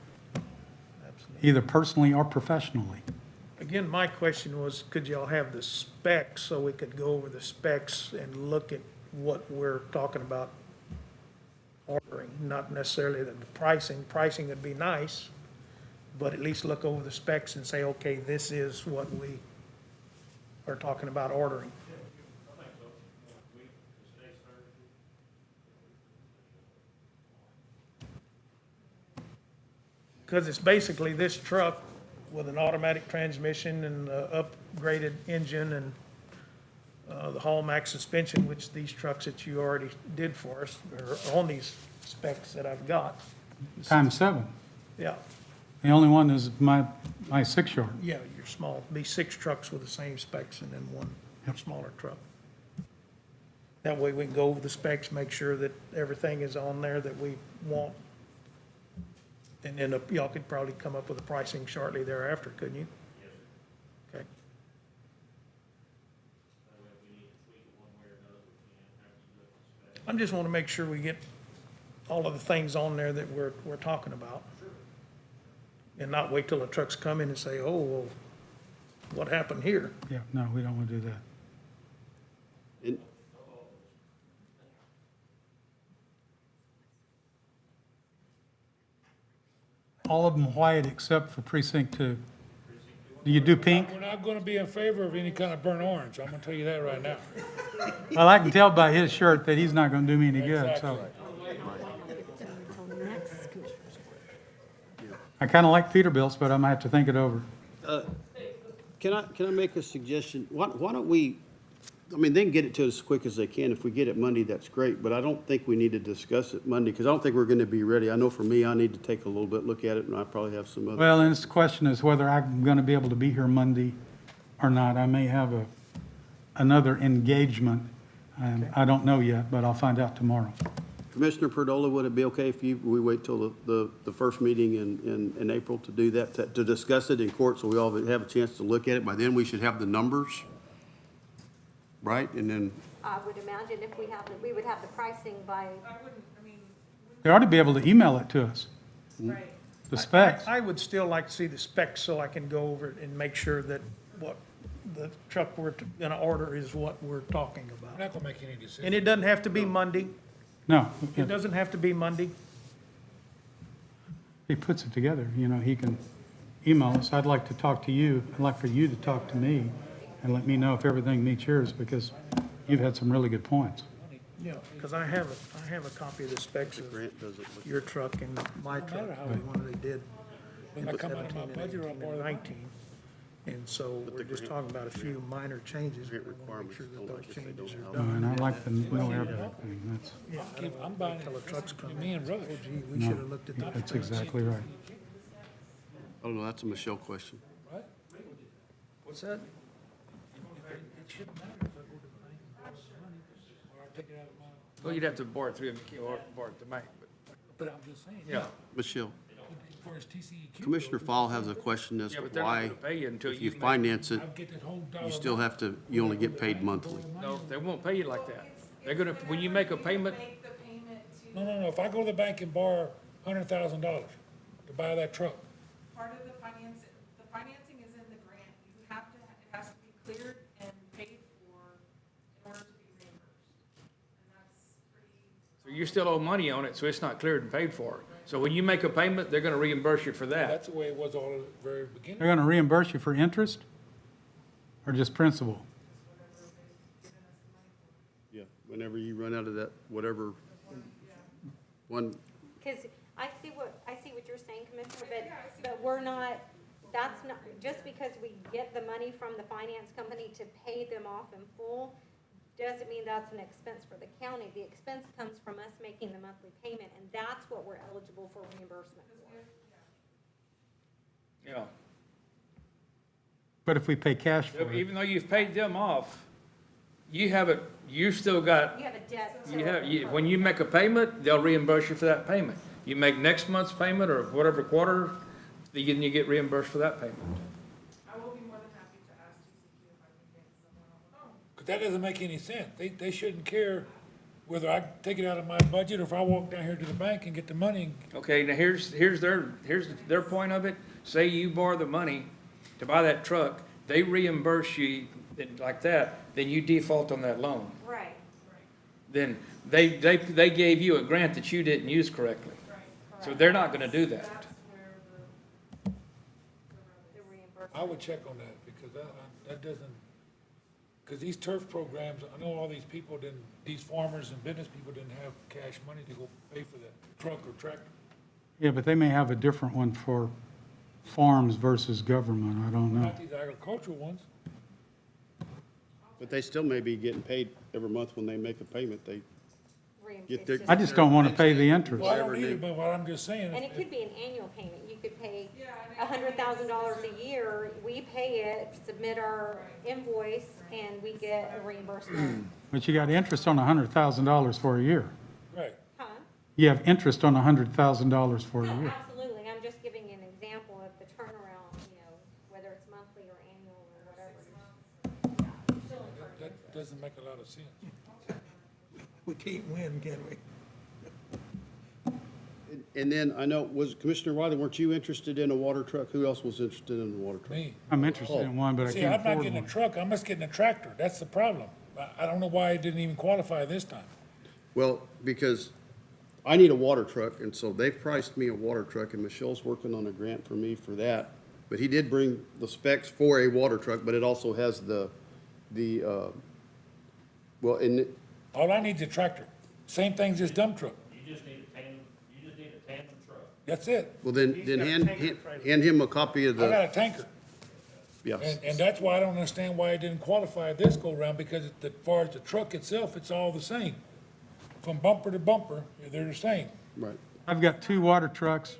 Absolutely. either personally or professionally. Again, my question was, could y'all have the specs so we could go over the specs and look at what we're talking about ordering? Not necessarily the pricing. Pricing would be nice, but at least look over the specs and say, okay, this is what we are talking about ordering. I think so. Week, today's Thursday. Because it's basically this truck with an automatic transmission and upgraded engine and the Hallmax suspension, which these trucks that you already did for us are on these specs that I've got. Times 7. Yeah, The only one is my 6-yard. yeah, you're small. Be 6 trucks with the same specs and then one smaller truck. That way we can go over the specs, make sure that everything is on there that we want. And then y'all could probably come up with a pricing shortly thereafter, couldn't you? Yes, sir. Okay. That way, if we need to tweak it one way or another, we can, after you look at the specs. I just want to make sure we get all of the things on there that we're talking about. And not wait till the trucks come in and say, oh, well, what happened here? Yeah, no, we don't want to do that. And All of them white except for precinct 2. Do you do pink? We're not gonna be in favor of any kind of burnt orange, I'm gonna tell you that right now. Well, I can tell by his shirt that he's not going to do me any good, so. I kind of like Peterbilt's, but I might have to think it over. can I make a suggestion? Why don't we, I mean, they can get it to us as quick as they can. If we get it Monday, that's great, but I don't think we need to discuss it Monday, because I don't think we're going to be ready. I know for me, I need to take a little bit, look at it, and I probably have some other. Well, and the question is whether I'm going to be able to be here Monday or not. I may have another engagement. I don't know yet, but I'll find out tomorrow. Commissioner Perdola, would it be okay if we wait till the first meeting in April to do that, to discuss it in court, so we all have a chance to look at it? By then, we should have the numbers, right? And then, I would imagine if we would have the pricing by, They ought to be able to email it to us, Right. the specs. I would still like to see the specs so I can go over it and make sure that what the truck we're gonna order is what we're talking We're about. not gonna make any decisions. And it doesn't have to be Monday. No, It doesn't have to be Monday. he puts it together, he can email us. I'd like to talk to you. I'd like for you to talk to me and let me know if everything meets yours, because you've had some really good points. Yeah, because I have a copy of the specs of Grant doesn't look. your truck and my truck, the one they did When I come out of my 17 and budget, I'll 18 borrow and the 19. And so we're just talking about a few minor changes. Grant We want to make requirements sure that don't those like if they changes don't are help. done. And I like to know everything. That's, Yeah, I don't I'm want buying to wait till the trucks come me in. and Rush. Oh, gee, we should have looked at that. that's exactly right. I don't know, that's a Michelle question. What's that? Well, you'd have to borrow it through, borrow it to bank, but, But I'm just saying, yeah. Michelle, far as TCEQ. Commissioner goes, Fall has a question as Yeah, to but they're not why, gonna pay you until if you make- finance it, I'll get that whole dollar you still amount. have to, you only get paid monthly. No, they won't pay you like that. They're gonna, when you make a payment, Make the payment to. No, if I go to the bank and borrow $100,000 to buy that truck, Part of the financing is in the grant. You have to, it has to be cleared and paid for in order to be reimbursed. And that's pretty, so you still owe money on it, so it's not cleared and paid for. So when you make a payment, they're gonna reimburse you for that. that's the way it was all at the very beginning. They're gonna reimburse you for interest or just principal? Yeah, whenever you run out of that, whatever, one, Because I see what you're saying, Commissioner, but we're not, that's not, just because we get the money from the finance company to pay them off in full, doesn't mean that's an expense for the county. The expense comes from us making the monthly payment, and that's what we're eligible for reimbursement for. Yeah. But if we pay cash for it, Even though you've paid them off, you haven't, you still got, You have a debt. when you make a payment, they'll reimburse you for that payment. You make next month's payment or whatever quarter, then you get reimbursed for that payment. I will be more than happy to ask TCQ if I can get someone on the phone. But that doesn't make any sense. They shouldn't care whether I take it out of my budget or if I walk down here to the bank and get the money. Okay, now here's their point of it. Say you borrow the money to buy that truck, they reimburse you like that, then you default on that loan. Right, Then they gave you a grant that you didn't use correctly. So they're not gonna do that. That's where the reimbursement. I would check on that because that doesn't, because these turf programs, I know all these people didn't, these farmers and business people didn't have cash money to go pay for that truck or tractor. yeah, but they may have a different one for farms versus government, I don't know. Not these agricultural ones. but they still may be getting paid every month when they make a payment. They, Get their- I just don't want to pay the interest. Well, I don't either, but what I'm just saying. And it could be an annual payment. You could pay and $100,000 a year, we pay it, submit our invoice, and we get a reimbursement. But you got interest on $100,000 for a year. Right. Huh? You have interest on $100,000 for a No, year. absolutely. I'm just giving an example of the turnaround, whether it's monthly or annual or whatever. That doesn't make a lot of sense. We can't win, can we? and then I know, was Commissioner Wiley, weren't you interested in a water truck? Who else was interested in a water truck? Me. I'm interested in one, but I See, can't I'm not afford getting a one. truck, I'm just getting a tractor. That's the problem. I don't know why it didn't even qualify this time. Well, because I need a water truck, and so they've priced me a water truck, and Michelle's working on a grant for me for that. But he did bring the specs for a water truck, but it also has well, and All I need is a tractor. Same thing as this dump truck. You just need a tandem truck. That's it. well, then hand him a copy of I got the, a tanker. yes. And that's why I don't understand why it didn't qualify this go around, because as far as the truck itself, it's all the same. From bumper to bumper, they're the same. Right. I've got two water trucks,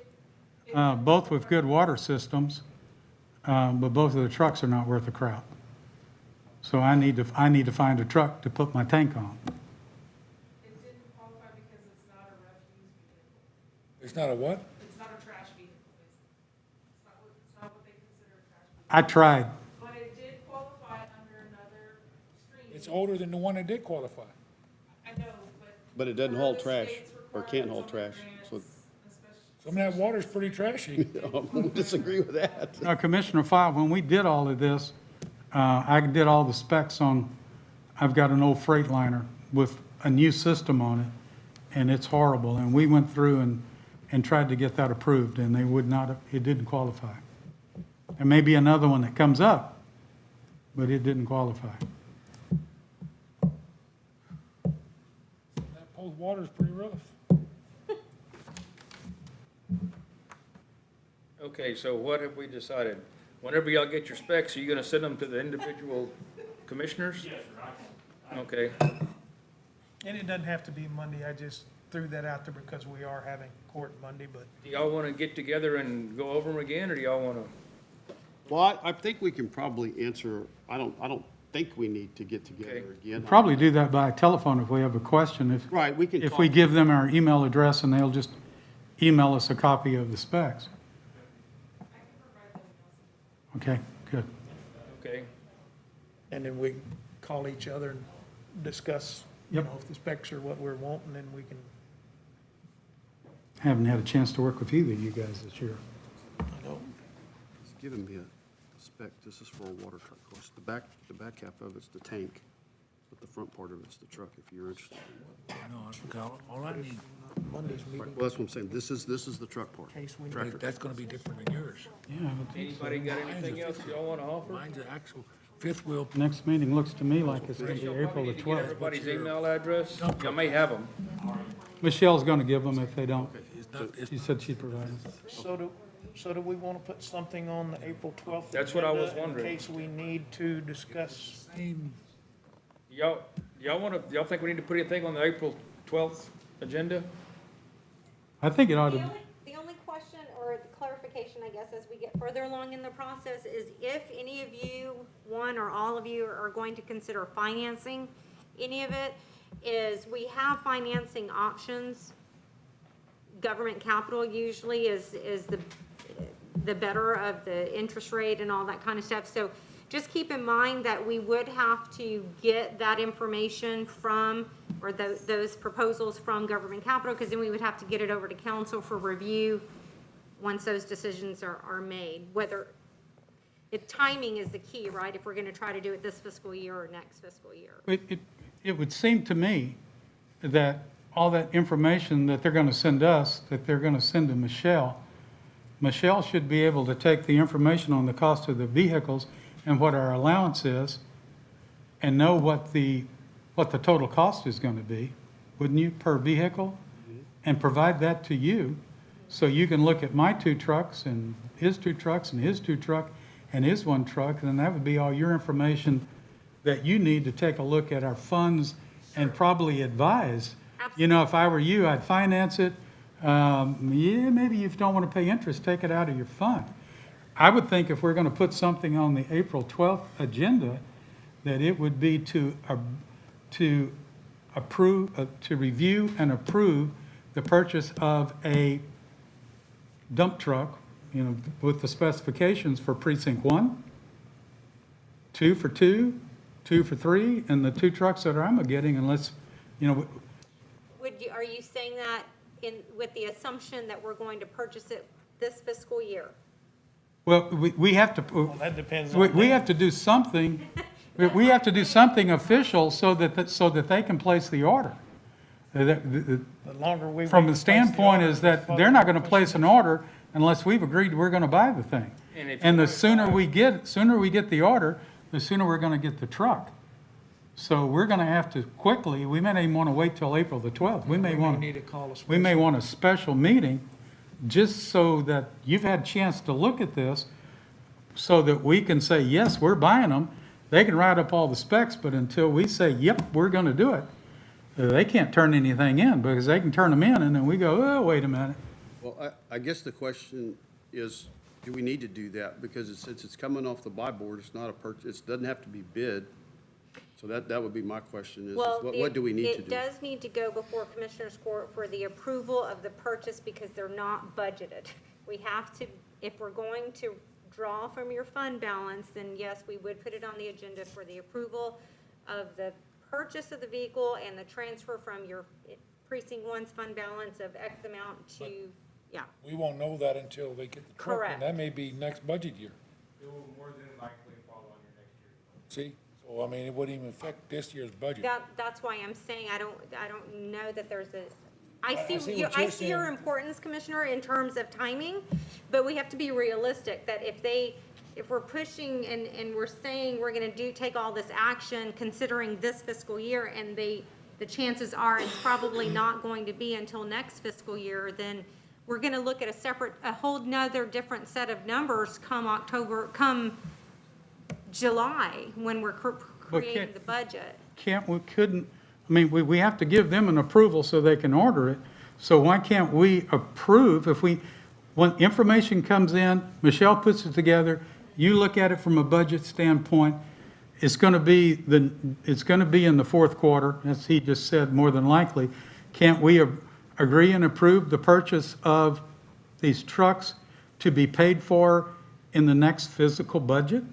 both with good water systems, but both of the trucks are not worth a crap. So I need to find a truck to put my tank on. It didn't qualify because it's not a refuse vehicle. It's not a what? It's not a trash vehicle. It's not what they consider a trash vehicle. I tried. But it did qualify under another stream. It's older than the one that did qualify. I know, But it doesn't per haul the trash, state's or can't haul requirements trash, on the so grants, especially- Some of that water's pretty trashy. I won't disagree with that. Now, Commissioner File, when we did all of this, I did all the specs on, I've got an old Freightliner with a new system on it, and it's horrible. And we went through and tried to get that approved, and they would not, it didn't qualify. There may be another one that comes up, but it didn't qualify. That cold water's pretty rough. Okay, so what have we decided? Whenever y'all get your specs, are you gonna send them to the individual commissioners? Yes, sir, I Okay, And it doesn't have to be Monday, I just threw that out there because we are having court Monday, but do y'all wanna get together and go over them again, or do y'all wanna? Well, I think we can probably answer, I don't think we need to get together Okay. again. Probably do that by telephone if we have a question. Right, we can If talk. we give them our email address and they'll just email us a copy of the specs. Okay, good. Okay, And then we call each other and discuss, you Yep. know, if the specs are what we're wanting, then we can, Haven't had a chance to work with either of you guys this year. I know. It's giving me a spec, this is for a water truck, of course. The back half of it's the tank, but the front part of it's the truck, if you're interested. No, I forgot, all I need, Monday's Right, meeting, well, that's what I'm saying, this is the truck part. in case we need. Tractor. that's gonna be different than yours. Yeah, I would think so. anybody got anything else y'all wanna offer? Mine's an actual fifth wheel. Next meeting looks to me like it's gonna be Y'all April probably the need to get 12th. everybody's email address, y'all may have them. Michelle's gonna give them if they don't. It's not, it's She said she'd provide them. So do we want to put something on the April 12th? That's what I was agenda wondering. In case we need to discuss. same, Y'all think we need to put anything on the April 12th agenda? I think it ought to, The only question or clarification, I guess, as we get further along in the process is if any of you, one or all of you, are going to consider financing any of it, is we have financing options. Government capital usually is the better of the interest rate and all that kind of stuff. So just keep in mind that we would have to get that information from, or those proposals from government capital, because then we would have to get it over to council for review once those decisions are made. Whether, timing is the key, right? If we're gonna try to do it this fiscal year or next fiscal year. it would seem to me that all that information that they're gonna send us, that they're gonna send to Michelle, Michelle should be able to take the information on the cost of the vehicles and what our allowance is, and know what the total cost is gonna be, wouldn't you, per vehicle? And provide that to you, so you can look at my 2 trucks, and his 2 trucks, and his 2 truck, and his 1 truck, and that would be all your information that you need to take a look at our funds and probably advise. You know, if I were you, I'd finance it. Yeah, maybe if you don't want to pay interest, take it out of your fund. I would think if we're going to put something on the April 12th agenda, that it would be to approve, to review and approve the purchase of a dump truck, you know, with the specifications for precinct 1, 2 for 2, 2 for 3, and the 2 trucks that I'm getting, unless, you know, Are you saying that with the assumption that we're going to purchase it this fiscal year? well, we have to. Well, that depends on. We have to do something, we have to do something official so that they can place the order. The longer we. From wait the to place standpoint order, is that the they're not gonna further place an order unless we've agreed we're gonna buy the thing. And if And you the sooner we get the order, the sooner we're gonna get the truck. So we're gonna have to quickly, we may not even wanna wait till April the 12th. We may want, need to call a we may special- want a special meeting just so that you've had a chance to look at this, so that we can say, yes, we're buying them. They can write up all the specs, but until we say, yep, we're gonna do it, they can't turn anything in, because they can turn them in, and then we go, oh, wait a minute. Well, I guess the question is, do we need to do that? Because since it's coming off the buy board, it's not a purchase, it doesn't have to be bid. So that would be my question is, Well, what do we need to It do? does need to go before Commissioners Court for the approval of the purchase because they're not budgeted. We have to, if we're going to draw from your fund balance, then yes, we would put it on the agenda for the approval of the purchase of the vehicle and the transfer from your precinct 1's fund balance of X amount to, yeah. we won't know that until they get the truck, Correct. and that may be next budget year. It will more than likely fall on your next year's budget. See? So, I mean, it wouldn't even affect this year's budget. That's why I'm saying I don't know that there's a, I see see, what I you're see your saying. importance, Commissioner, in terms of timing, but we have to be realistic, that if we're pushing and we're saying we're gonna take all this action considering this fiscal year, and the chances are it's probably not going to be until next fiscal year, then we're gonna look at a whole nother different set of numbers come July, when we're creating the budget. We have to give them an approval so they can order it. So why can't we approve when information comes in, Michelle puts it together, you look at it from a budget standpoint, it's gonna be in the 4th quarter, as he just said, more than likely. Can't we agree and approve the purchase of these trucks to be paid for in the next physical budget?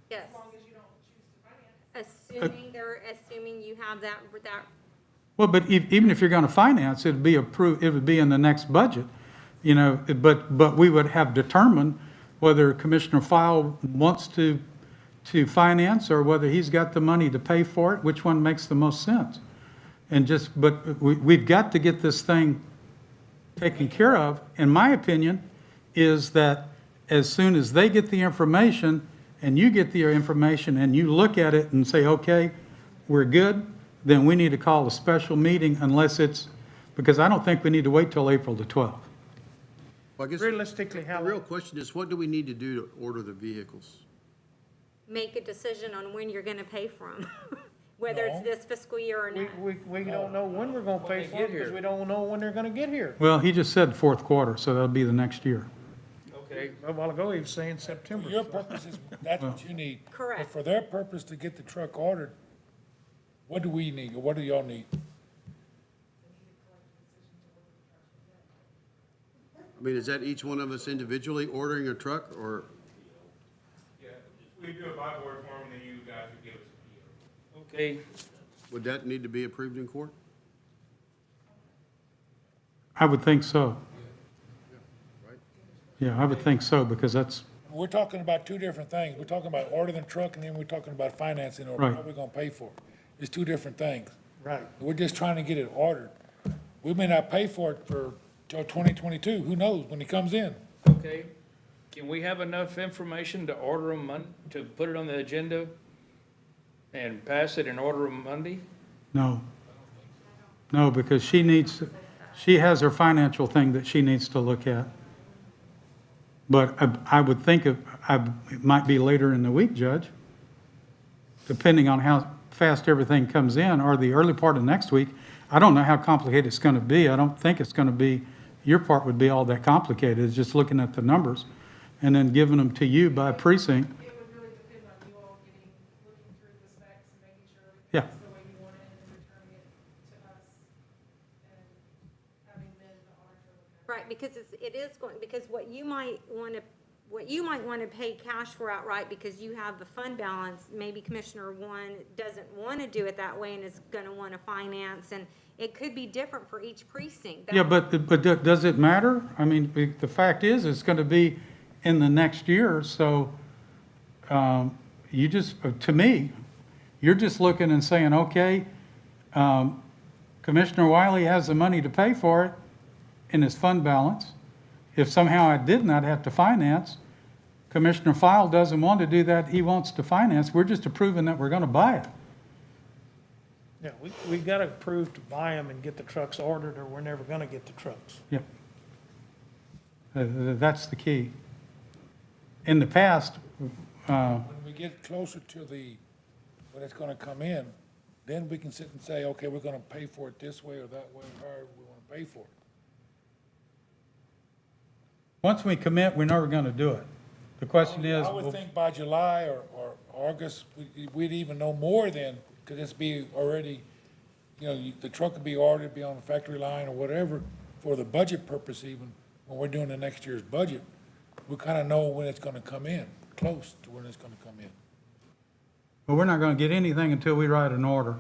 Yes. As long as you don't choose to finance. Assuming you have that, Well, but even if you're gonna finance, it'd be approved, it would be in the next budget, you know, but we would have determined whether Commissioner File wants to finance or whether he's got the money to pay for it, which one makes the most sense. But we've got to get this thing taken care of, in my opinion, is that as soon as they get the information and you get the information and you look at it and say, okay, we're good, then we need to call a special meeting unless it's, because I don't think we need to wait till April the 12th. Well, I guess Realistically, the how real long? question is, what do we need to do to order the vehicles? make a decision on when you're gonna pay for them, whether it's No. this fiscal year or not. We don't know when we're gonna pay for it, because we don't know when they're gonna get here. Well, he just said fourth quarter, so that'll be the next year. Okay, A while ago, he was saying September. For your purposes, that's what you need. Correct. But for their purpose to get the truck ordered, what do we need, or what do y'all need? I mean, is that each one of us individually ordering a truck, or, Yeah, we do a buy board form, and then you guys would give us a PO. okay, would that need to be approved in court? I would think so. Right? Yeah, I would think so, because that's, We're talking about two different things. We're talking about ordering the truck, and then we're talking about financing, or Right. how we're gonna pay for it. It's two different things. Right. We're just trying to get it ordered. We may not pay for it till 2022, who knows, when it comes in. okay. Can we have enough information to order them, to put it on the agenda and pass it and order them Monday? no. No, because she has her financial thing that she needs to look at. But I would think it might be later in the week, Judge, depending on how fast everything comes in, or the early part of next week. I don't know how complicated it's gonna be. I don't think it's gonna be, your part would be all that complicated. It's just looking at the numbers and then giving them to you by precinct. It would really depend on you all looking through the specs and making sure Yeah. everything's the way you want it, and then returning it to us and having been the auditor look at it. Right, because it is going, because what you might wanna pay cash for outright because you have the fund balance, maybe Commissioner one doesn't wanna do it that way and is gonna wanna finance, and it could be different for each precinct. Yeah, but does it matter? I mean, the fact is, it's gonna be in the next year, so, you just, to me, you're just looking and saying, okay, Commissioner Wiley has the money to pay for it in his fund balance. If somehow I didn't, I'd have to finance. Commissioner File doesn't want to do that, he wants to finance, we're just approving that we're gonna buy it. Yeah, we gotta approve to buy them and get the trucks ordered, or we're never gonna get the trucks. Yep. That's the key. In the past, When we get closer to when it's gonna come in, then we can sit and say, okay, we're gonna pay for it this way or that way, however we wanna pay for it. once we commit, we're never gonna do it. The question is, I would think by July or August, we'd even know more then, because it's be already, the truck would be ordered, be on the factory line or whatever, for the budget purpose even, when we're doing the next year's budget, we kind of know when it's gonna come in, close to when it's gonna come in. but we're not gonna get anything until we write an order.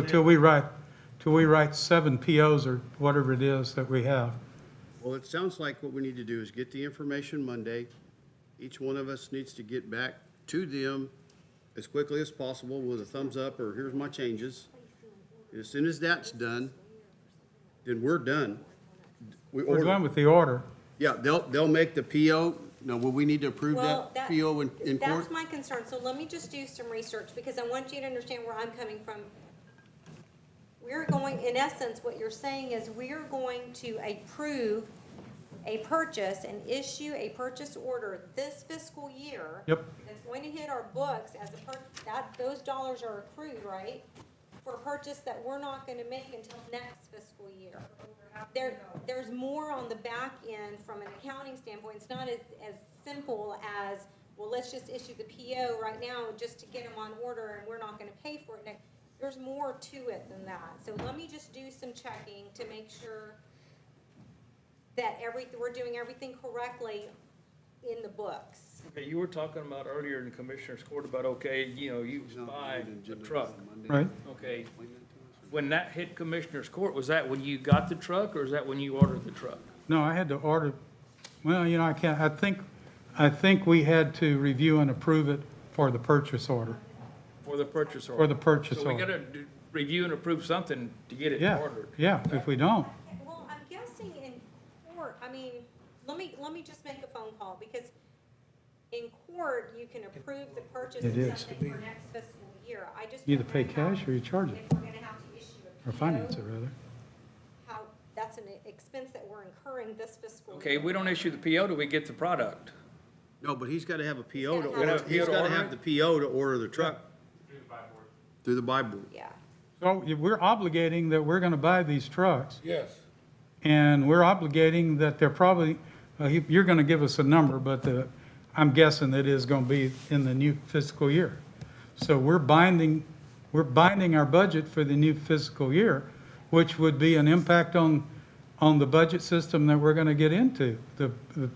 Till we write 7 POs or whatever it is that we have. Well, it sounds like what we need to do is get the information Monday. Each one of us needs to get back to them as quickly as possible with a thumbs up or here's my changes. And as soon as that's done, then we're done. We We're order. done with the order. Yeah, they'll make the PO. Now, will we need to approve Well, that PO in court? That's my concern, so let me just do some research, because I want you to understand where I'm coming from. We're going, in essence, what you're saying is we're going to approve a purchase and issue a purchase order this fiscal year. Yep. That's going to hit our books as those dollars are accrued, right? For a purchase that we're not gonna make until next fiscal year. There's more on the back end from an accounting standpoint. It's not as simple as, well, let's just issue the PO right now just to get them on order and we're not gonna pay for it next. There's more to it than that. So let me just do some checking to make sure that we're doing everything correctly in the books. Okay, you were talking about earlier in the Commissioner's Court about, okay, you buy a truck, Right. okay? When that hit Commissioner's Court, was that when you got the truck, or is that when you ordered the truck? No, I had to order, well, I can't, I think we had to review and approve it for the purchase order, For the purchase order? for the purchase So we order. gotta review and approve something to get it Yeah, ordered. yeah, if we don't, Well, I'm guessing in court, I mean, let me just make a phone call, because in court, you can approve the purchase It of is. something for next fiscal year. I just. either don't pay know how- cash or you charge it, If we're gonna have to issue a or PO, finance it rather. how, that's an expense that we're incurring this fiscal year. Okay, we don't issue the PO till we get the product. No, but he's gotta have a PO to gotta order, have a he's PO to gotta order have the PO to order the truck Through the buy board. through the buy board. Yeah. So we're obligating that we're gonna buy these trucks, Yes. and we're obligating that they're probably, you're gonna give us a number, but I'm guessing it is gonna be in the new fiscal year. So we're binding our budget for the new fiscal year, which would be an impact on the budget system that we're gonna get into, the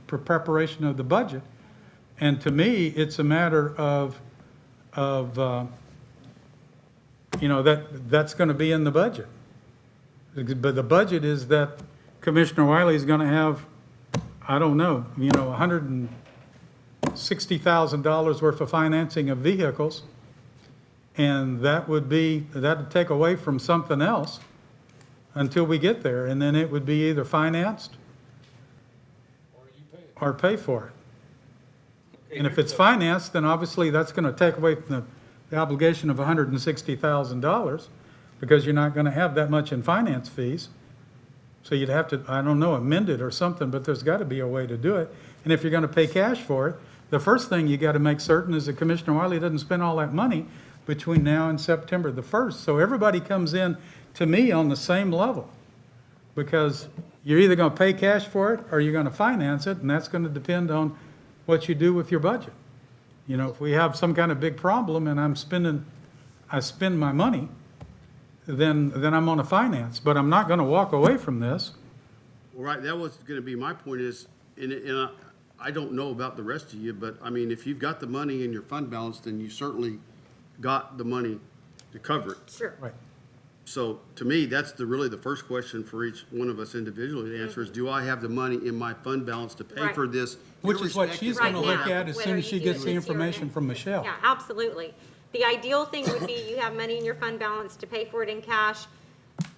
preparation of the budget. And to me, it's a matter of, that's gonna be in the budget. But the budget is that Commissioner Wiley is gonna have, I don't know, $160,000 worth of financing of vehicles. And that'd take away from something else until we get there. And then it would be either financed Or you pay it. or pay for it. And if it's financed, then obviously that's gonna take away from the obligation of $160,000, because you're not gonna have that much in finance fees. So you'd have to, I don't know, amend it or something, but there's gotta be a way to do it. And if you're gonna pay cash for it, the first thing you gotta make certain is that Commissioner Wiley doesn't spend all that money between now and September the 1st. So everybody comes in, to me, on the same level. Because you're either gonna pay cash for it, or you're gonna finance it, and that's gonna depend on what you do with your budget. If we have some kind of big problem and I spend my money, then I'm on a finance, but I'm not gonna walk away from this. Well, right, that was gonna be my point is, and I don't know about the rest of you, but I mean, if you've got the money in your fund balance, then you certainly got the money to cover it. Sure. Right. So to me, that's really the first question for each one of us individually to answer is, do I have the money in my fund balance to pay for Right. this? Which is what she's Right gonna look now, at as whether soon as you she do gets it the this year or information next. from Michelle. Yeah, absolutely. The ideal thing would be you have money in your fund balance to pay for it in cash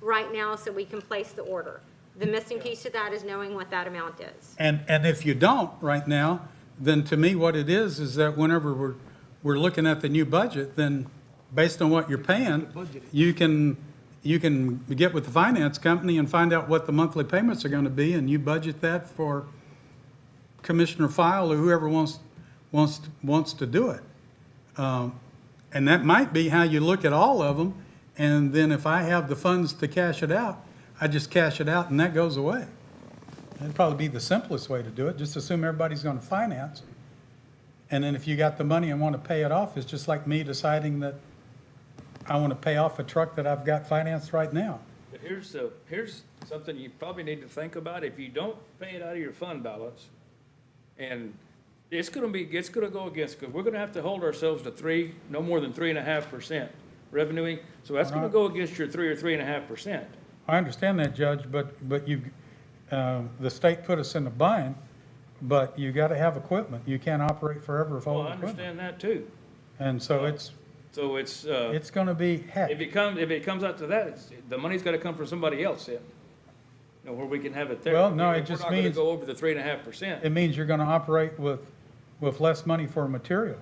right now so we can place the order. The missing piece to that is knowing what that amount is. And if you don't right now, then to me, what it is that whenever we're looking at the new budget, then based on what you're paying, you can get with the finance company and find out what the monthly payments are gonna be, and you budget that for Commissioner File or whoever wants to do it. And that might be how you look at all of them, and then if I have the funds to cash it out, I just cash it out and that goes away. That'd probably be the simplest way to do it, just assume everybody's gonna finance. And then if you got the money and wanna pay it off, it's just like me deciding that I wanna pay off a truck that I've got financed right now. But here's something you probably need to think about. If you don't pay it out of your fund balance, and it's gonna go against, because we're gonna have to hold ourselves to no more than 3.5% revenuing. So that's gonna go against your 3 or 3.5%. I understand that, Judge, but the state put us in a bind, but you gotta have equipment. You can't operate forever with Well, old I equipment. understand that too. And so it's gonna be heck. If it comes out to that, the money's gotta come from somebody else then. Where we can have it there. Well, no, it We're just not gonna means- go over the 3.5%. It means you're gonna operate with less money for material,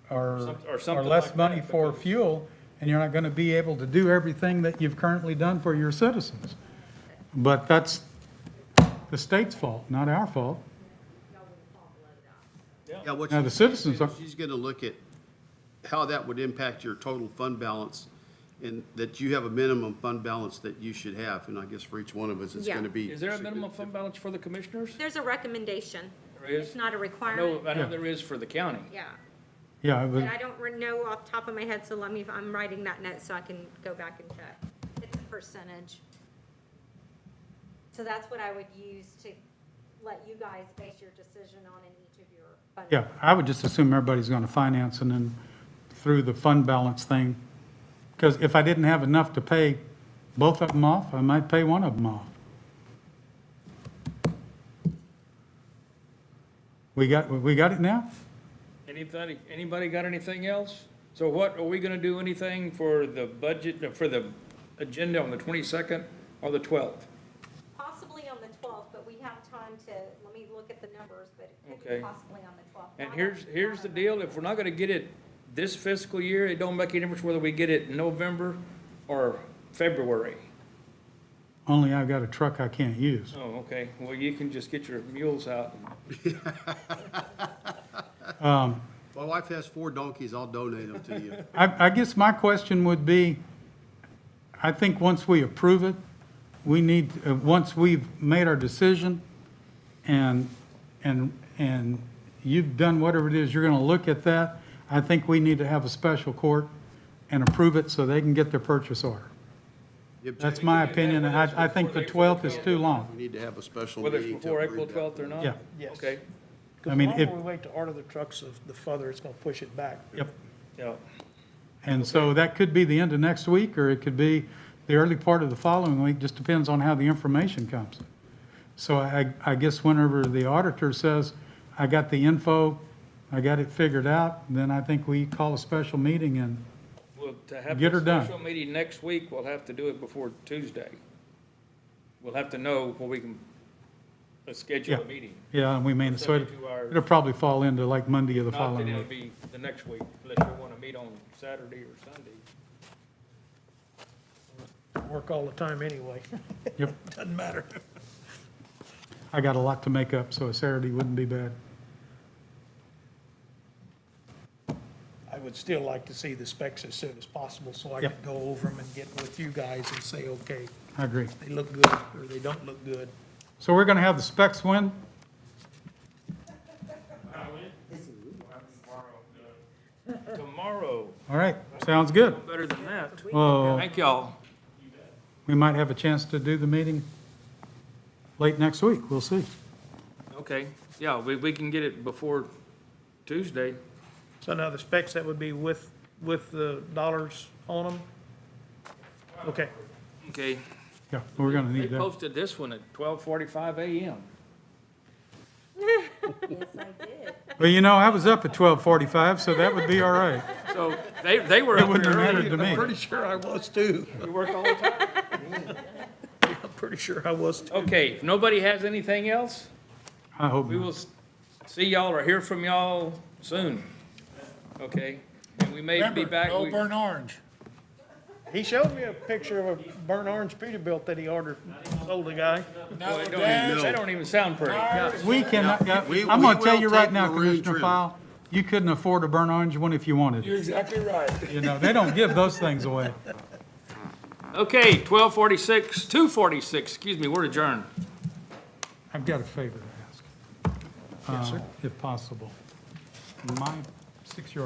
or something less like money that, for because- fuel, and you're not gonna be able to do everything that you've currently done for your citizens. But that's the state's fault, not our fault. Yeah, what Now, the citizens are- she's gonna look at how that would impact your total fund balance, and that you have a minimum fund balance that you should have, and I guess for each one of us, it's Yeah. gonna be. Is there a minimum fund balance for the commissioners? There's a recommendation. There is? It's not a I requirement. know there is for the county. Yeah. Yeah, But I don't know off the top of my head, so I'm writing that note so I can go back and check. It's a percentage. So that's what I would use to let you guys base your decision on in each of your fund. Yeah, I would just assume everybody's going to finance and then through the fund balance thing. Because if I didn't have enough to pay both of them off, I might pay one of them off. We got it now? Anybody got anything else? So what, are we gonna do anything for the budget, for the agenda on the 22nd or the 12th? Possibly on the 12th, but we have time to, let me look at the numbers, but it could Okay. be possibly on the 12th. And Not here's on- the deal, if we're not gonna get it this fiscal year, it don't make any difference whether we get it in November or February. Only I've got a truck I can't use. Oh, okay, well, you can just get your mules out. My wife has 4 donkeys, I'll donate them to you. I guess my question would be, I think once we approve it, we need, once we've made our decision and you've done whatever it is, you're gonna look at that, I think we need to have a special court and approve it so they can get their purchase order. That's my opinion, and I think the 12th is too long. We need to have a special Whether meeting it's to before approve April that. 12th or not? Yeah. Yes. Okay, Because I mean, the if- longer we wait to order the trucks, the further it's gonna push it back. Yep. yeah. And so that could be the end of next week, or it could be the early part of the following week, just depends on how the information comes. So I guess whenever the auditor says, I got the info, I got it figured out, then I think we call a special meeting and, Well, to have Get her the done. special meeting next week, we'll have to do it before Tuesday. We'll have to know when we can schedule a Yeah. meeting. yeah, and we may, so Subject to our- it'll probably fall into like Monday of the Not that following it'll week. be the next week, unless you want to meet on Saturday or Sunday. Work all the time anyway. Yep, Doesn't matter. I got a lot to make up, so a Saturday wouldn't be bad. I would still like to see the specs as soon as possible, so I Yep. can go over them and get with you guys and say, okay, I agree. they look good, or they don't look good. So we're gonna have the specs when? Tomorrow, All right, sounds good. better than that. Well, Thank y'all. we might have a chance to do the meeting late next week, we'll see. Okay, yeah, we can get it before Tuesday. So now the specs, that would be with the dollars on them? Okay. Okay, Yeah, we're gonna they need that. posted this one at 12:45 a.m. Yes, I did. Well, you know, I was up at 12:45, so that would be all right. So they were It up wouldn't here have early. mattered to me. Pretty sure I was too. You work all the time? I'm pretty sure I was too. Okay, if nobody has anything else, I hope we not. will see y'all or hear from y'all soon. Okay? And we may be Remember, back. no we- burnt orange. He showed me a picture of a burnt orange Peterbilt that he ordered, sold the guy. Now, Boy, Dad, that don't even sound pretty. Yeah. We cannot, We- I'm we gonna tell will you right take now, maroon Commissioner trim. Fowle, you couldn't afford a burnt orange one if you wanted. you're exactly right. You know, they don't give those things away. Okay, 12:46, 2:46, excuse me, we're adjourned. I've got a favor to ask. Yes, sir. If possible. My 6-year-old